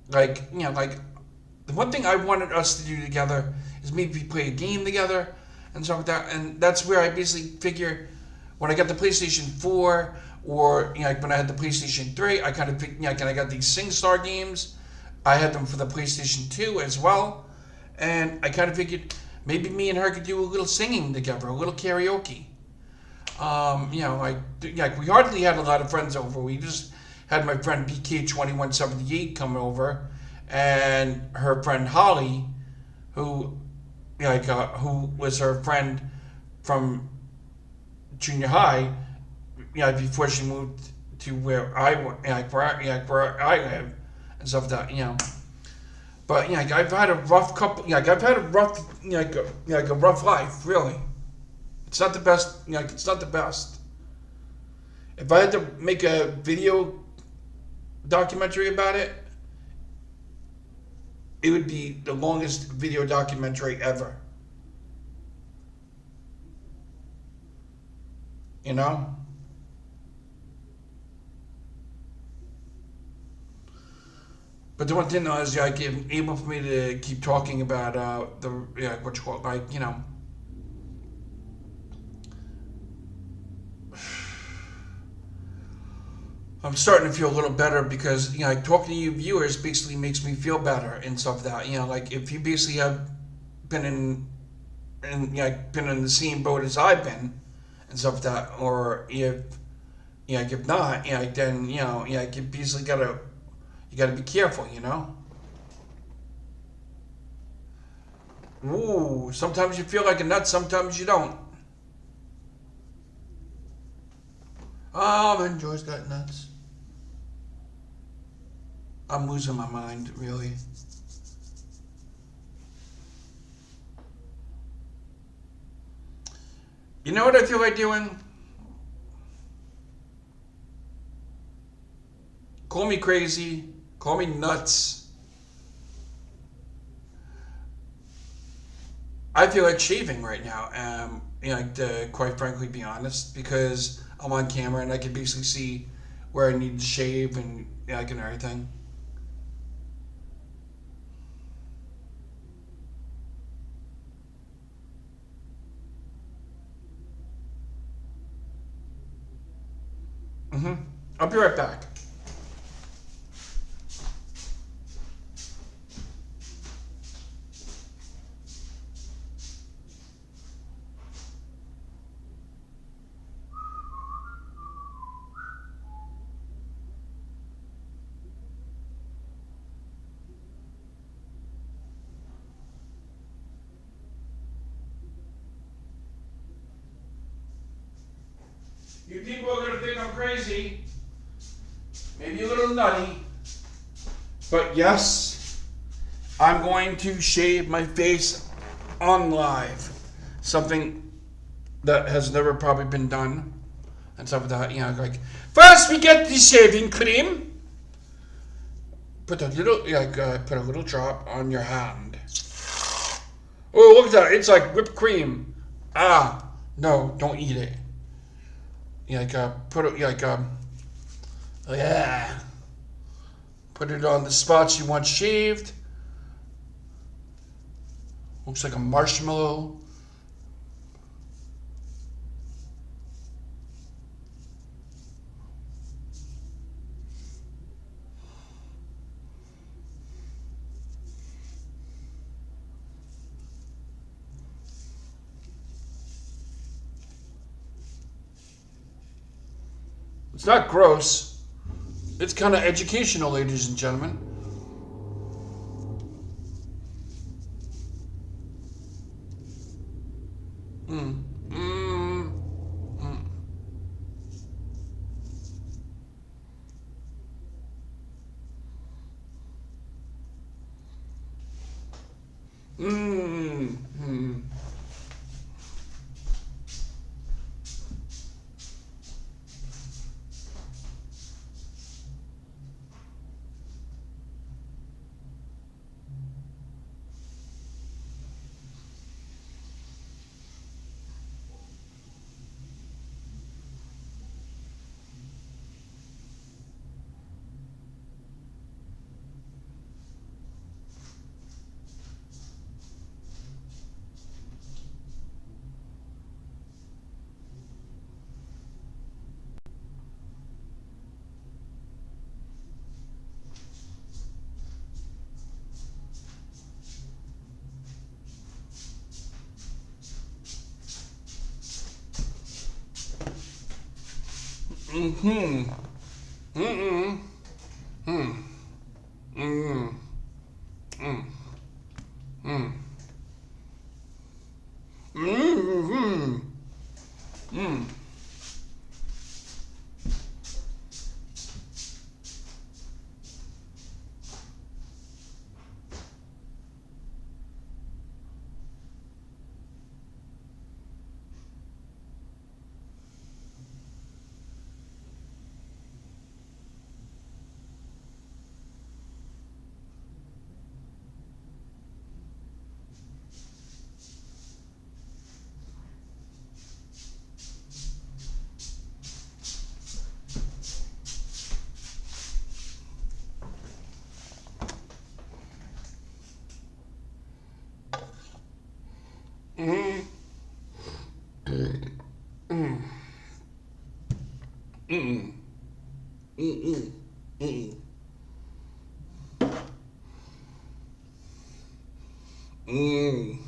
Speaker 1: Like the one thing I wanted us to do together is maybe play a game together and stuff like that. And that's where I basically figure when I got the PlayStation 4 or like when I had the PlayStation 3, I kind of I got these SingStar games. I had them for the PlayStation 2 as well, and I kind of figured maybe me and her could do a little singing together, a little karaoke. Like we hardly had a lot of friends over. We just had my friend BK2178 come over, and her friend Holly, who who was her friend from junior high, before she moved to where I where I live and stuff like that. But I've had a rough couple. I've had a rough, a rough life. Really, it's not the best. It's not the best. If I had to make a video documentary about it, it would be the longest video documentary ever. you know. But the one thing though is like able for me to keep talking about the yeah, what you call it, like, you know, I'm starting to feel a little better because, you know, like talking to you viewers basically makes me feel better and stuff like that. You know, like if you basically have been in you know, been in the same boat as I've been and stuff like that, or if you know, like if not, you know, like then you know, yeah, like you basically gotta be careful, you know. Ooh, sometimes you feel like a nut, sometimes you don't. Oh, man, Joy's got nuts. I'm losing my mind, really. You know what I feel like doing? Call me crazy, call me nuts. I feel like shaving right now. You know, like to quite frankly be honest, because I'm on camera and I can basically see where I need to shave and you know, like and everything. Mm-hmm. I'll be right back. You people are gonna think I'm crazy, maybe a little nutty, but yes, I'm going to shave my face on live. Something that has never probably been done and stuff like that. You know, like first we get the shaving cream. Put a little, like, put a little drop on your hand. Oh, look at that! It's like whipped cream. Ah, no, don't eat it. You like, put it, like, yeah. Put it on the spots you want shaved. Looks like a marshmallow. It's not gross. It's kind of educational, ladies and gentlemen. Mm. Mm. Mm. Mm. Mm. Mm-hmm. Mm-mm. Mm. Mm. Mm. Mm. Mm-hmm. Mm. Mm-mm. Mm-mm. Mm-mm. Mm.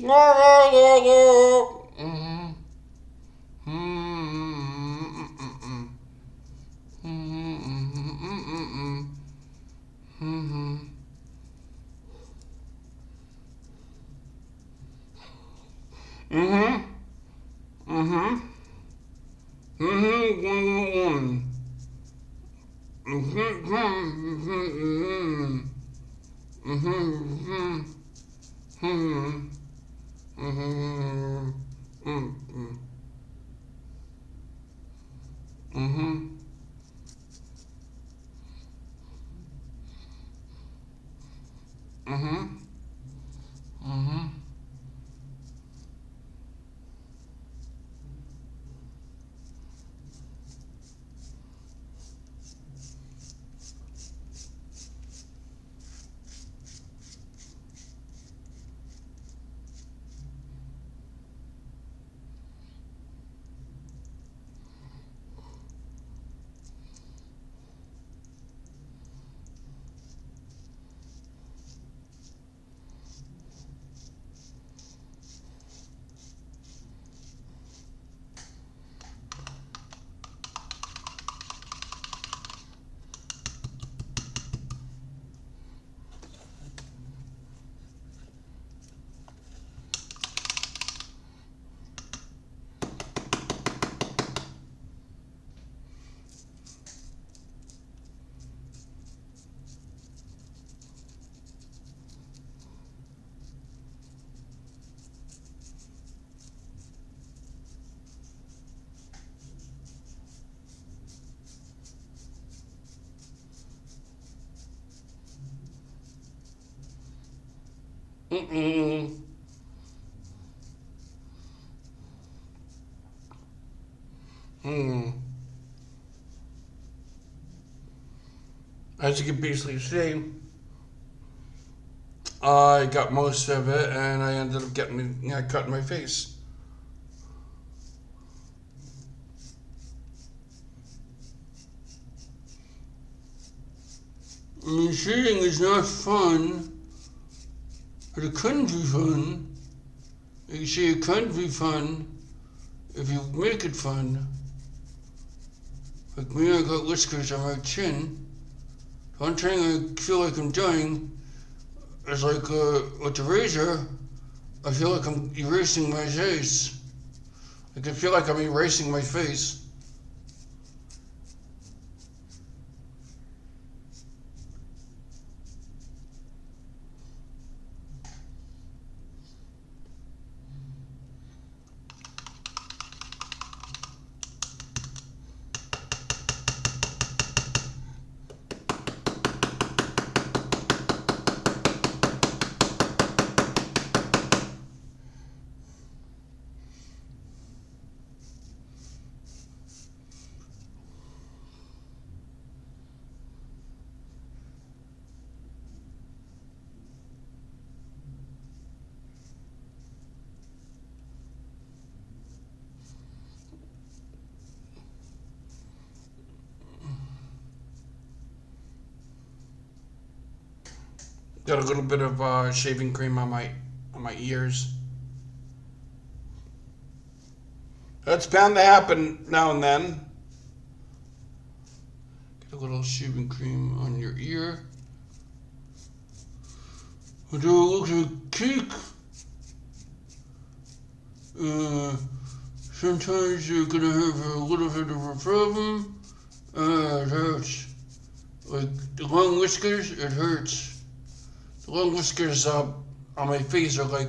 Speaker 1: La la la la. Mm-hmm. Mm-mm. Mm-mm. Mm-hmm. Mm-hmm. Mm-hmm. Mm-hmm. Mm-hmm. Mm-hmm. Mm-hmm. Mm-hmm. Mm-hmm. Mm-hmm. Mm-hmm. Mm-hmm. Mm-mm. Mm. As you can basically see, I got most of it, and I ended up getting cut my face. I mean, shooting is not fun, but it couldn't be fun. You see, it couldn't be fun if you make it fun. Like me, I got whiskers on my chin. One thing I feel like I'm doing is like with the razor, I feel like I'm erasing my face. I can feel like I'm erasing my face. Got a little bit of shaving cream on my ears. That's bound to happen now and then. Get a little shaving cream on your ear. Do a little cake. Sometimes you're gonna have a little bit of a problem. It hurts. Like the long whiskers, it hurts. The long whiskers on my face are like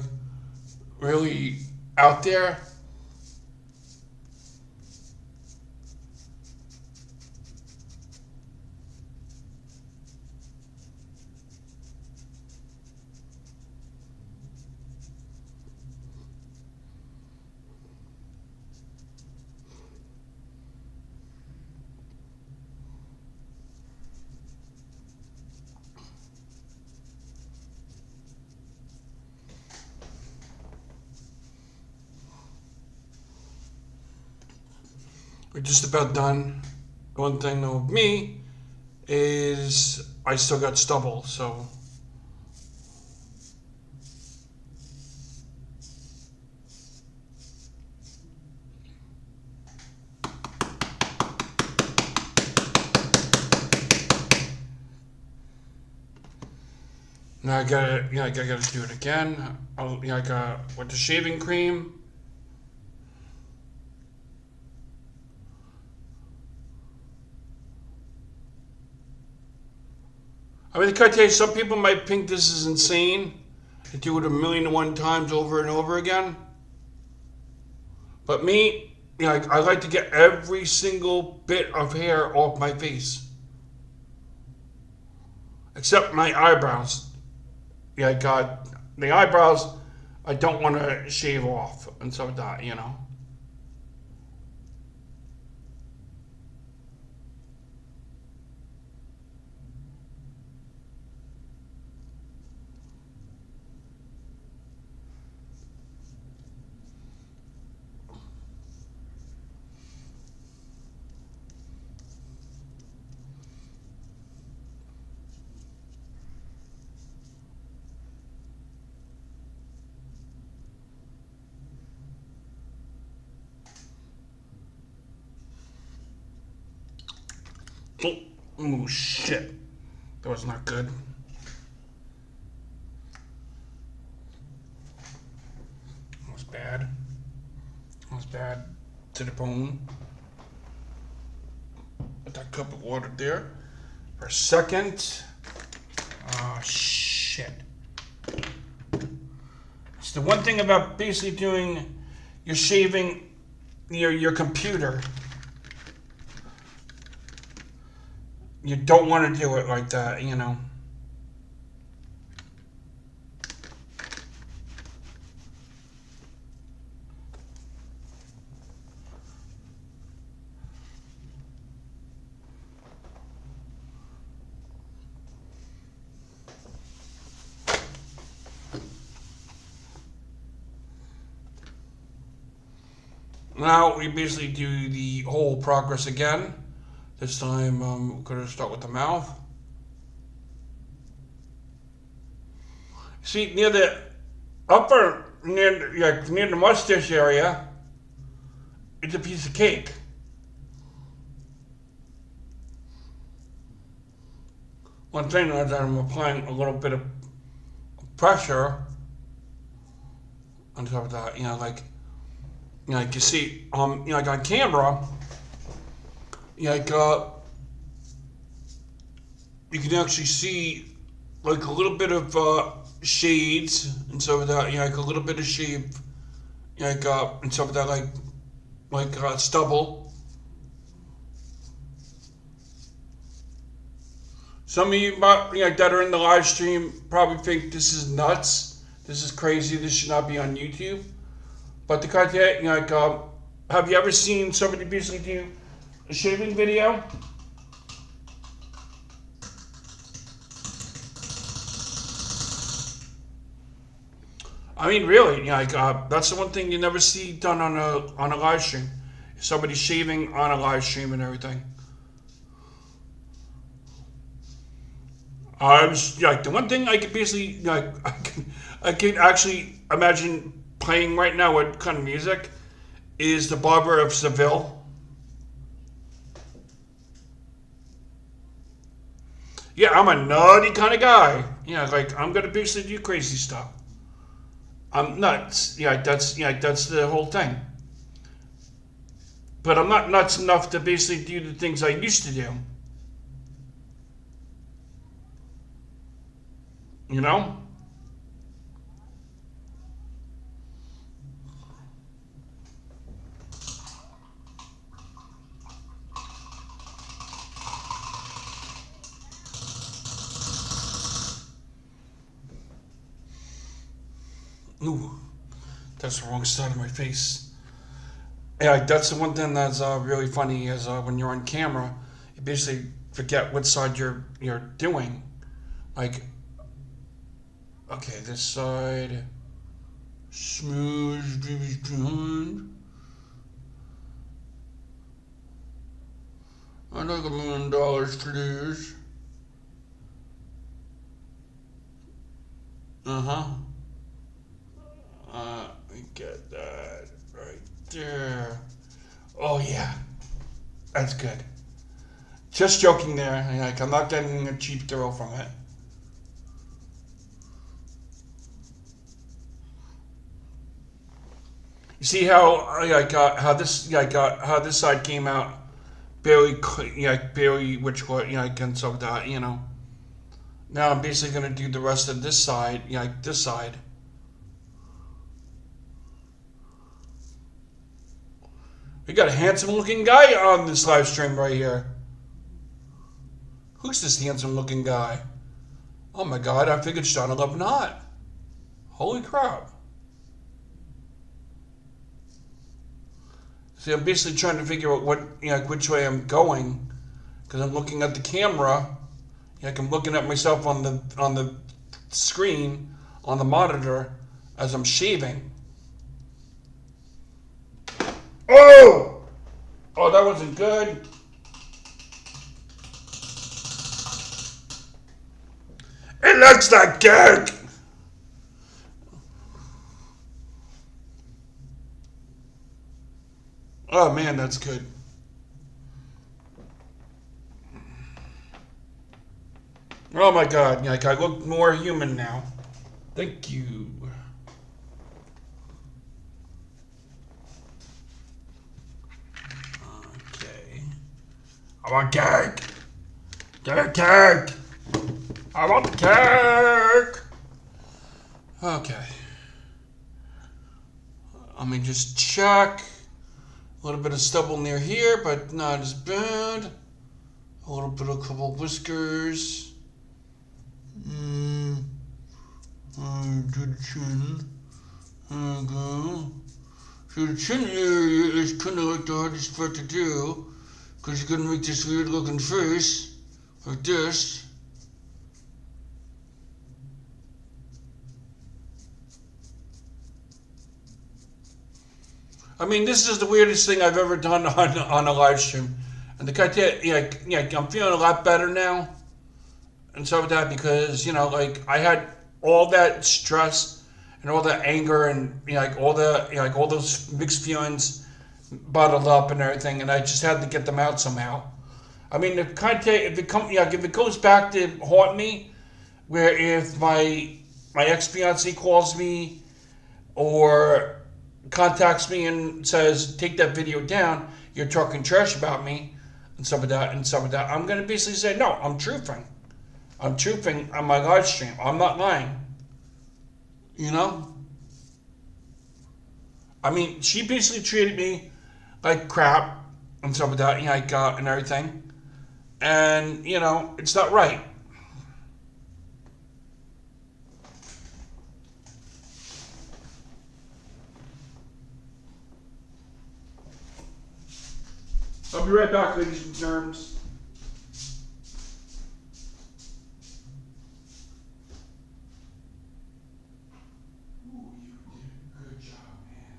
Speaker 1: really out there. We're just about done. One thing though with me is I still got stubble, so now I gotta, I gotta do it again. I got with the shaving cream. I mean, I gotta tell you, some people might think this is insane to do it 1,000,001 times over and over again. But me, I like to get every single bit of hair off my face, except my eyebrows. Yeah, God, the eyebrows I don't want to shave off and stuff like that. Oh, shit. That was not good. That was bad. That was bad to the bone. Put that cup of water there for a second. Oh, shit. It's the one thing about basically doing your shaving your computer. You don't want to do it like that. Now we basically do the whole progress again. This time we're going to start with the mouth. See, near the near the mustache area, it's a piece of cake. One thing is that I'm applying a little bit of pressure on top of that. Like you see, like on camera, like you can actually see like a little bit of shades and stuff like that. Like a little bit of shade, and stuff like that, like stubble. Some of you that are in the live stream probably think this is nuts. This is crazy. This should not be on YouTube. But the content, have you ever seen somebody basically do a shaving video? I mean, really, that's the one thing you never see done on a live stream. Somebody shaving on a live stream and everything. The one thing I could basically I can actually imagine playing right now what kind of music is the Barber of Seville. Yeah, I'm a nutty kind of guy. I'm gonna basically do crazy stuff. I'm nuts. That's the whole thing. But I'm not nuts enough to basically do the things I used to do. You know? Ooh, that's the wrong side of my face. Yeah, that's the one thing that's really funny is when you're on camera, you basically forget what side you're doing. Like, okay, this side, smooth, behind. I'd like $1,000,000 for these. Uh huh. We get that right there. Oh yeah, that's good. Just joking there. Like I'm not getting a cheap thrill from it. You see how how this side came out barely barely which can so that Now I'm basically gonna do the rest of this side like this side. We got a handsome looking guy on this live stream right here. Who's this handsome looking guy? Oh my god, I think it's John 11 Hot. Holy crap. See, I'm basically trying to figure out which way I'm going, because I'm looking at the camera. Like I'm looking at myself on the screen on the monitor as I'm shaving. Oh! Oh, that wasn't good. It looks like cake. Oh man, that's good. Oh my god, like I look more human now. Thank you. Okay. I want cake. Get a cake. I want the cake. Okay. Let me just check. A little bit of stubble near here, but not as bad. A little bit of a couple whiskers. To the chin. There we go. So the chin area is kind of like the hardest part to do, because you're gonna make this weird looking face, like this. I mean, this is the weirdest thing I've ever done on a live stream. And the guy did, I'm feeling a lot better now. And so with that, because, like, I had all that stress and all that anger and, all those mixed feelings bottled up and everything. And I just had to get them out somehow. I mean, if it goes back to haunt me, where if my ex-fiancée calls me or contacts me and says, take that video down, you're talking trash about me, and some of that, I'm going to basically say, no, I'm truthing. I'm truthing on my live stream. I'm not lying. I mean, she basically treated me like crap and some of that, and everything. And, it's not right. I'll be right back, ladies and germs. Ooh, you did a good job, man.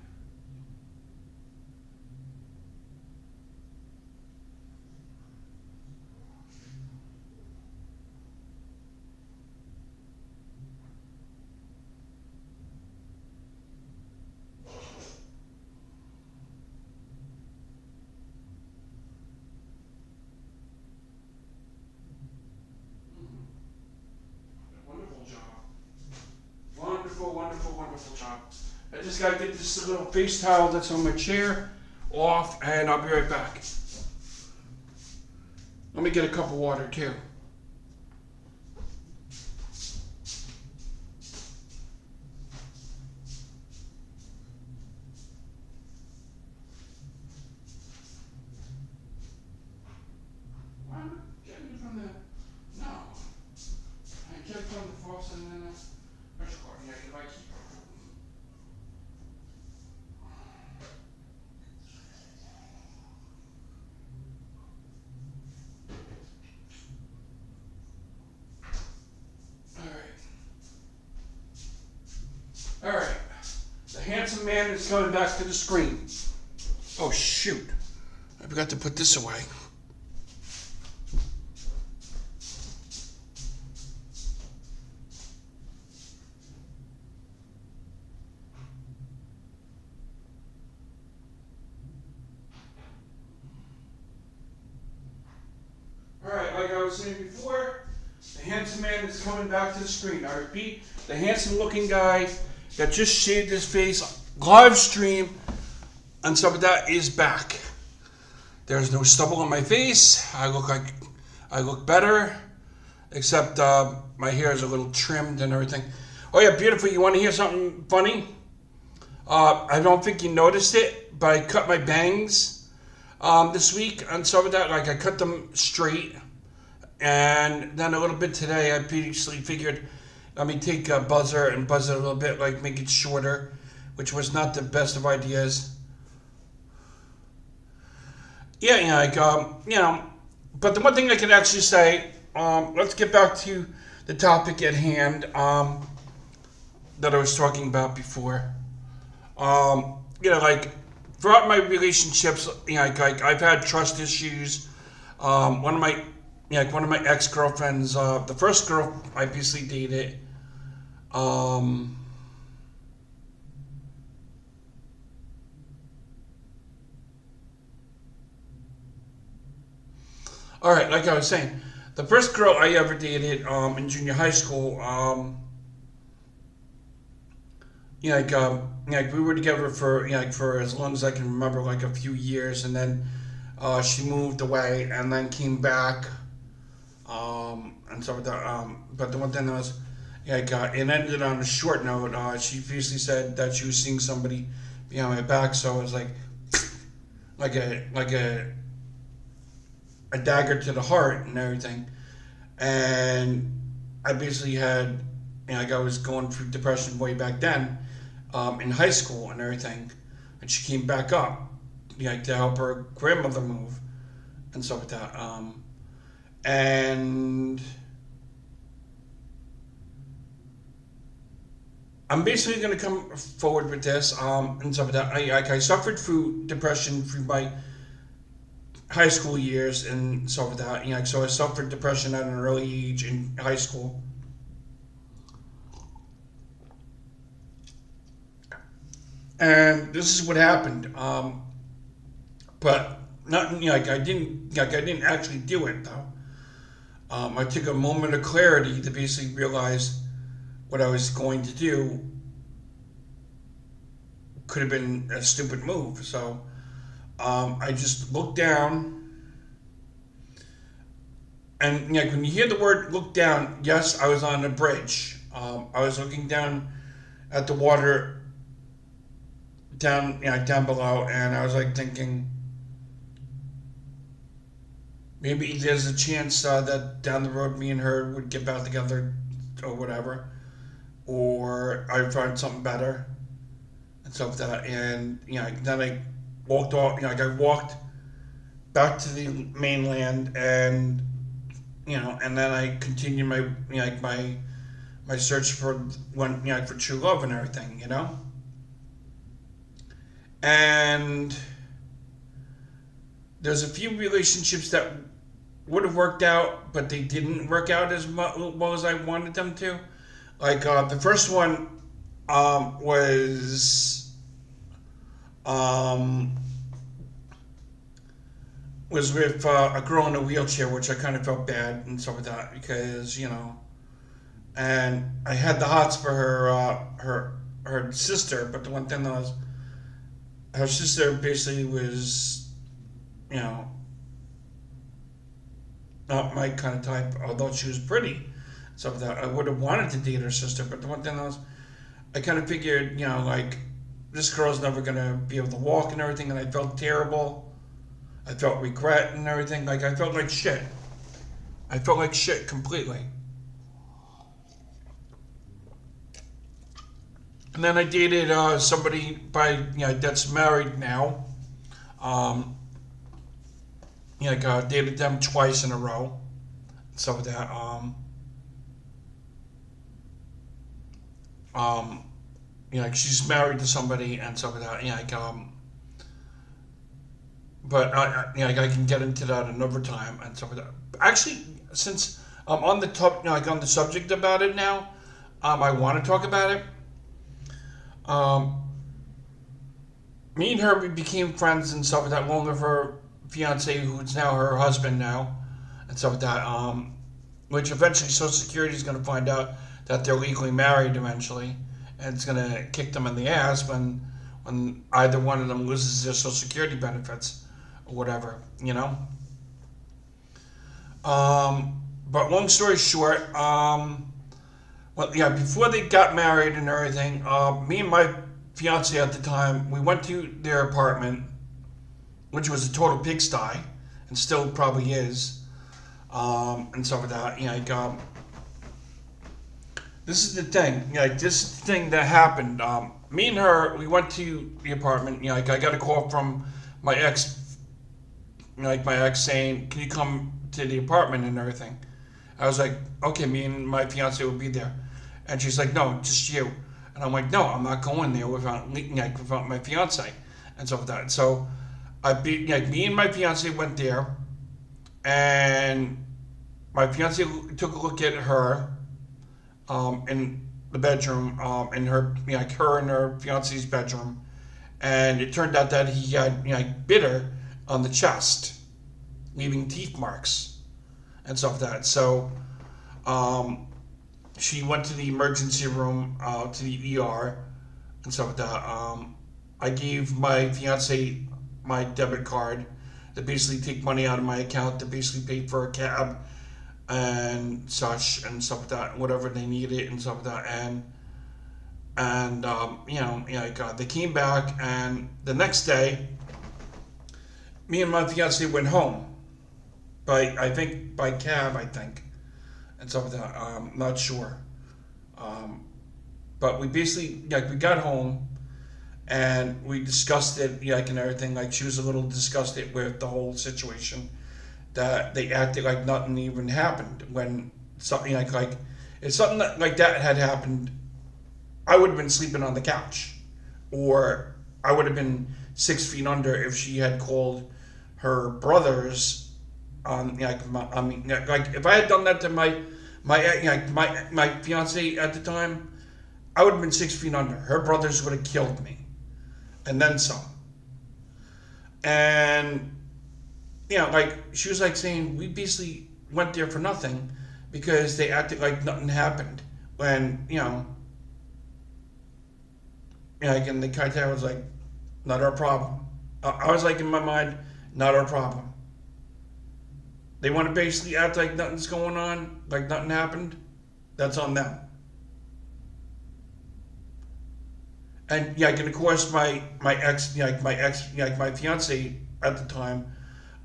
Speaker 1: Wonderful job. Wonderful, wonderful, wonderful job. I just gotta get this little face towel that's on my chair off, and I'll be right back. Let me get a cup of water too. Why am I getting it from the... No. I get it from the faucet and then the fresh water. Yeah, if I keep... handsome man is coming back to the screen. Oh shoot, I forgot to put this away. Alright, like I was saying before, the handsome man is coming back to the screen. I repeat, the handsome looking guy that just shaved his face live stream and stuff like that is back. There's no stubble on my face. I look better, except my hair is a little trimmed and everything. Oh yeah, beautiful. You want to hear something funny? I don't think you noticed it, but I cut my bangs this week and stuff like that. Like I cut them straight, and then a little bit today. I previously figured, let me take a buzzer and buzz it a little bit, like make it shorter, which was not the best of ideas. Yeah, like, but the one thing I can actually say, let's get back to the topic at hand that I was talking about before. Like, throughout my relationships, like I've had trust issues. One of my ex-girlfriends, the first girl I basically dated, all right, like I was saying, the first girl I ever dated in junior high school, we were together for for as long as I can remember, like a few years, and then she moved away and then came back, and so but the one thing was, it ended on a short note. She basically said that she was seeing somebody behind my back, so it was like a dagger to the heart and everything. And I basically had, I was going through depression way back then, in high school and everything. And she came back up, to help her grandmother move and stuff like that. And I'm basically going to come forward with this, and stuff like that. I suffered through depression through my high school years and stuff like that. So I suffered depression at an early age in high school. And this is what happened. But not, I didn't actually do it though. I took a moment of clarity to basically realize what I was going to do could have been a stupid move. So I just looked down, and when you hear the word "look down," yes, I was on a bridge. I was looking down at the water down below, and I was thinking, maybe there's a chance that down the road me and her would get back together or whatever, or I'd find something better and stuff like that. And then I walked off. I walked back to the mainland, and and then I continued my my search for for true love and everything, And there's a few relationships that would have worked out, but they didn't work out as well as I wanted them to. The first one was with a girl in a wheelchair, which I kind of felt bad and stuff like that, because and I had the hots for her sister, but the one thing that was, her sister basically was, not my kind of type, although she was pretty. So that I would have wanted to date her sister, but the one thing was, I kind of figured, this girl's never gonna be able to walk and everything, and I felt terrible. I felt regret and everything. I felt like shit. I felt like shit completely. And then I dated somebody that's married now. Dated them twice in a row. So that like she's married to somebody and stuff like that. But like I can get into that another time and stuff like that. Actually, since I'm on the top, like on the subject about it now, I want to talk about it. Um, Me and her, we became friends and stuff like that, along with her fiance, who's now her husband now, and stuff like that. Which eventually Social Security is going to find out that they're legally married eventually, and it's going to kick them in the ass when either one of them loses their Social Security benefits or whatever, you know. But long story short, well, yeah, before they got married and everything, me and my fiance at the time, we went to their apartment, which was a total pigsty, and still probably is, and stuff like that. This is the thing. This is the thing that happened. Me and her, we went to the apartment. I got a call from my ex, my ex saying, "Can you come to the apartment and everything?" I was like, "Okay." Me and my fiance will be there, and she's like, "No, just you." And I'm like, "No, I'm not going there without my fiance," and stuff like that. So me and my fiance went there, and my fiance took a look at her, in the bedroom, in her, her and her fiance's bedroom, and it turned out that he had, bit her on the chest, leaving teeth marks and stuff like that. So, she went to the emergency room, to the ER and stuff like that. I gave my fiance my debit card to basically take money out of my account to basically pay for a cab and such and stuff like that, whatever they needed and stuff like that. And they came back, and the next day, me and my fiance went home by cab, and stuff like that. I'm not sure. But we basically, we got home and we discussed it, and everything. She was a little disgusted with the whole situation, that they acted like nothing even happened when something if something like that had happened, I would have been sleeping on the couch, or I would have been 6 feet under if she had called her brothers. If I had done that to my fiance at the time, I would have been 6 feet under. Her brothers would have killed me, and then some. And she was saying, we basically went there for nothing because they acted like nothing happened when and the guy was like, not our problem. I was in my mind, not our problem. They want to basically act like nothing's going on, like nothing happened. That's on them. And and of course my fiance at the time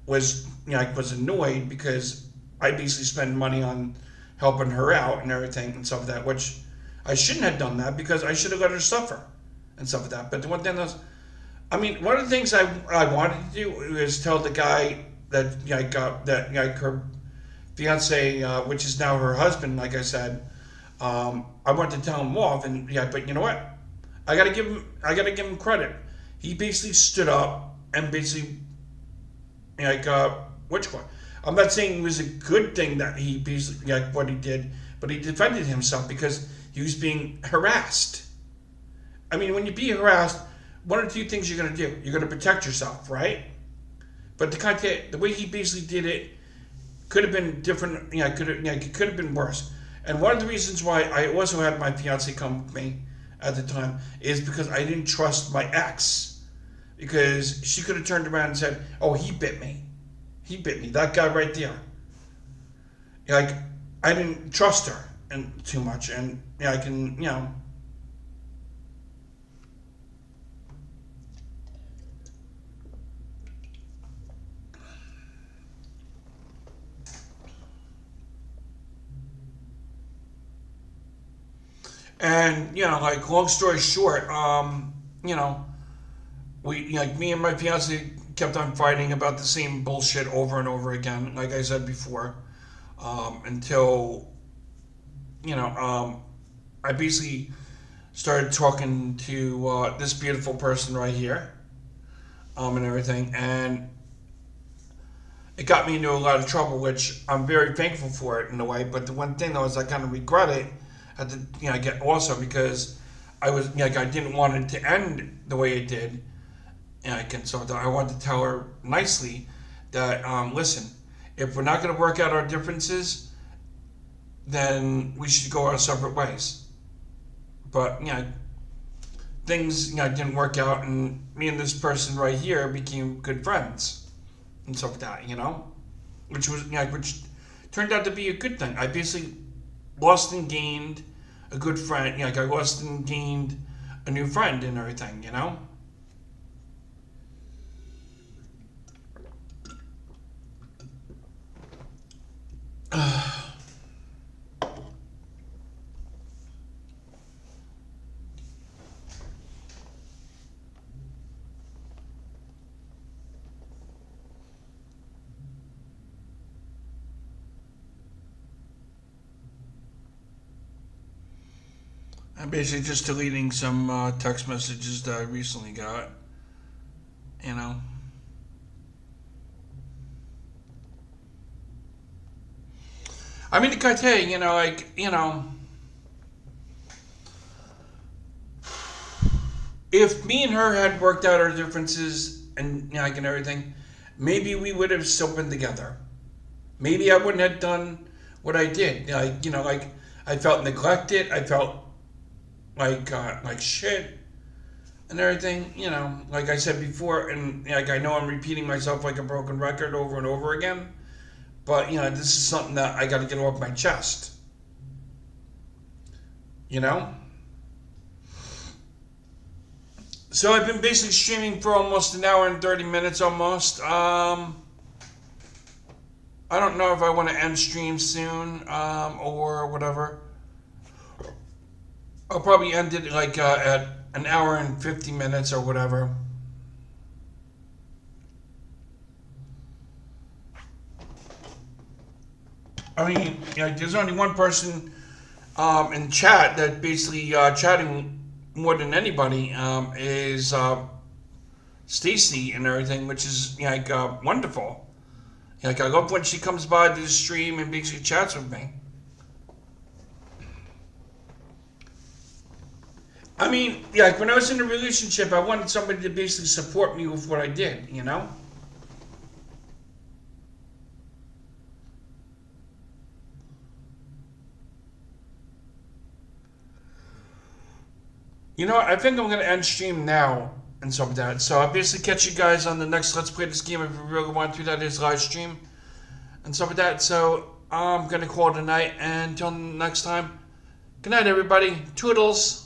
Speaker 1: was was annoyed because I basically spent money on helping her out and everything and stuff like that, which I shouldn't have done that, because I should have let her suffer and stuff like that. But the one thing was, one of the things I wanted to do was tell the guy that her fiance, which is now her husband, like I said, I wanted to tell him off, and but you know what? I gotta give him credit. He basically stood up and basically which one? I'm not saying it was a good thing that he basically what he did, but he defended himself because he was being harassed. When you be harassed, one of the two things you're gonna do. You're gonna protect yourself, right? But the way he basically did it could have been different. It could have been worse. And one of the reasons why I also had my fiance come with me at the time is because I didn't trust my ex, because she could have turned around and said, "Oh, he bit me. He bit me. That guy right there." I didn't trust her and too much, and I can And long story short, we me and my fiance kept on fighting about the same bullshit over and over again, like I said before, until I basically started talking to this beautiful person right here, and everything, and it got me into a lot of trouble, which I'm very thankful for it in a way. But the one thing though is I kind of regret it at the get also because I was I didn't want it to end the way it did, and so I wanted to tell her nicely that listen, if we're not going to work out our differences, then we should go our separate ways. But things didn't work out, and me and this person right here became good friends and stuff like that, which was which turned out to be a good thing. I basically lost and gained a good friend. I lost and gained a new friend and everything. I'm basically just deleting some text messages that I recently got. You know. I mean, I tell you, if me and her had worked out our differences and and everything, maybe we would have still been together. Maybe I wouldn't have done what I did. I felt neglected. I felt like shit and everything. Like I said before, and I know I'm repeating myself like a broken record over and over again. But this is something that I got to get off my chest. You know. So I've been basically streaming for almost an hour and 30 minutes almost. I don't know if I want to end stream soon or whatever. I'll probably end it at an hour and 50 minutes or whatever. I mean, there's only one person in chat that basically chatting more than anybody is Stacy and everything, which is wonderful. I love when she comes by to the stream and basically chats with me. I mean, when I was in a relationship, I wanted somebody to basically support me with what I did. I think I'm going to end stream now and stuff like that. So I'll basically catch you guys on the next Let's Play This Game if you really want to. That is live stream and stuff like that. So I'm going to call it a night. And until next time, good night, everybody. Toodles.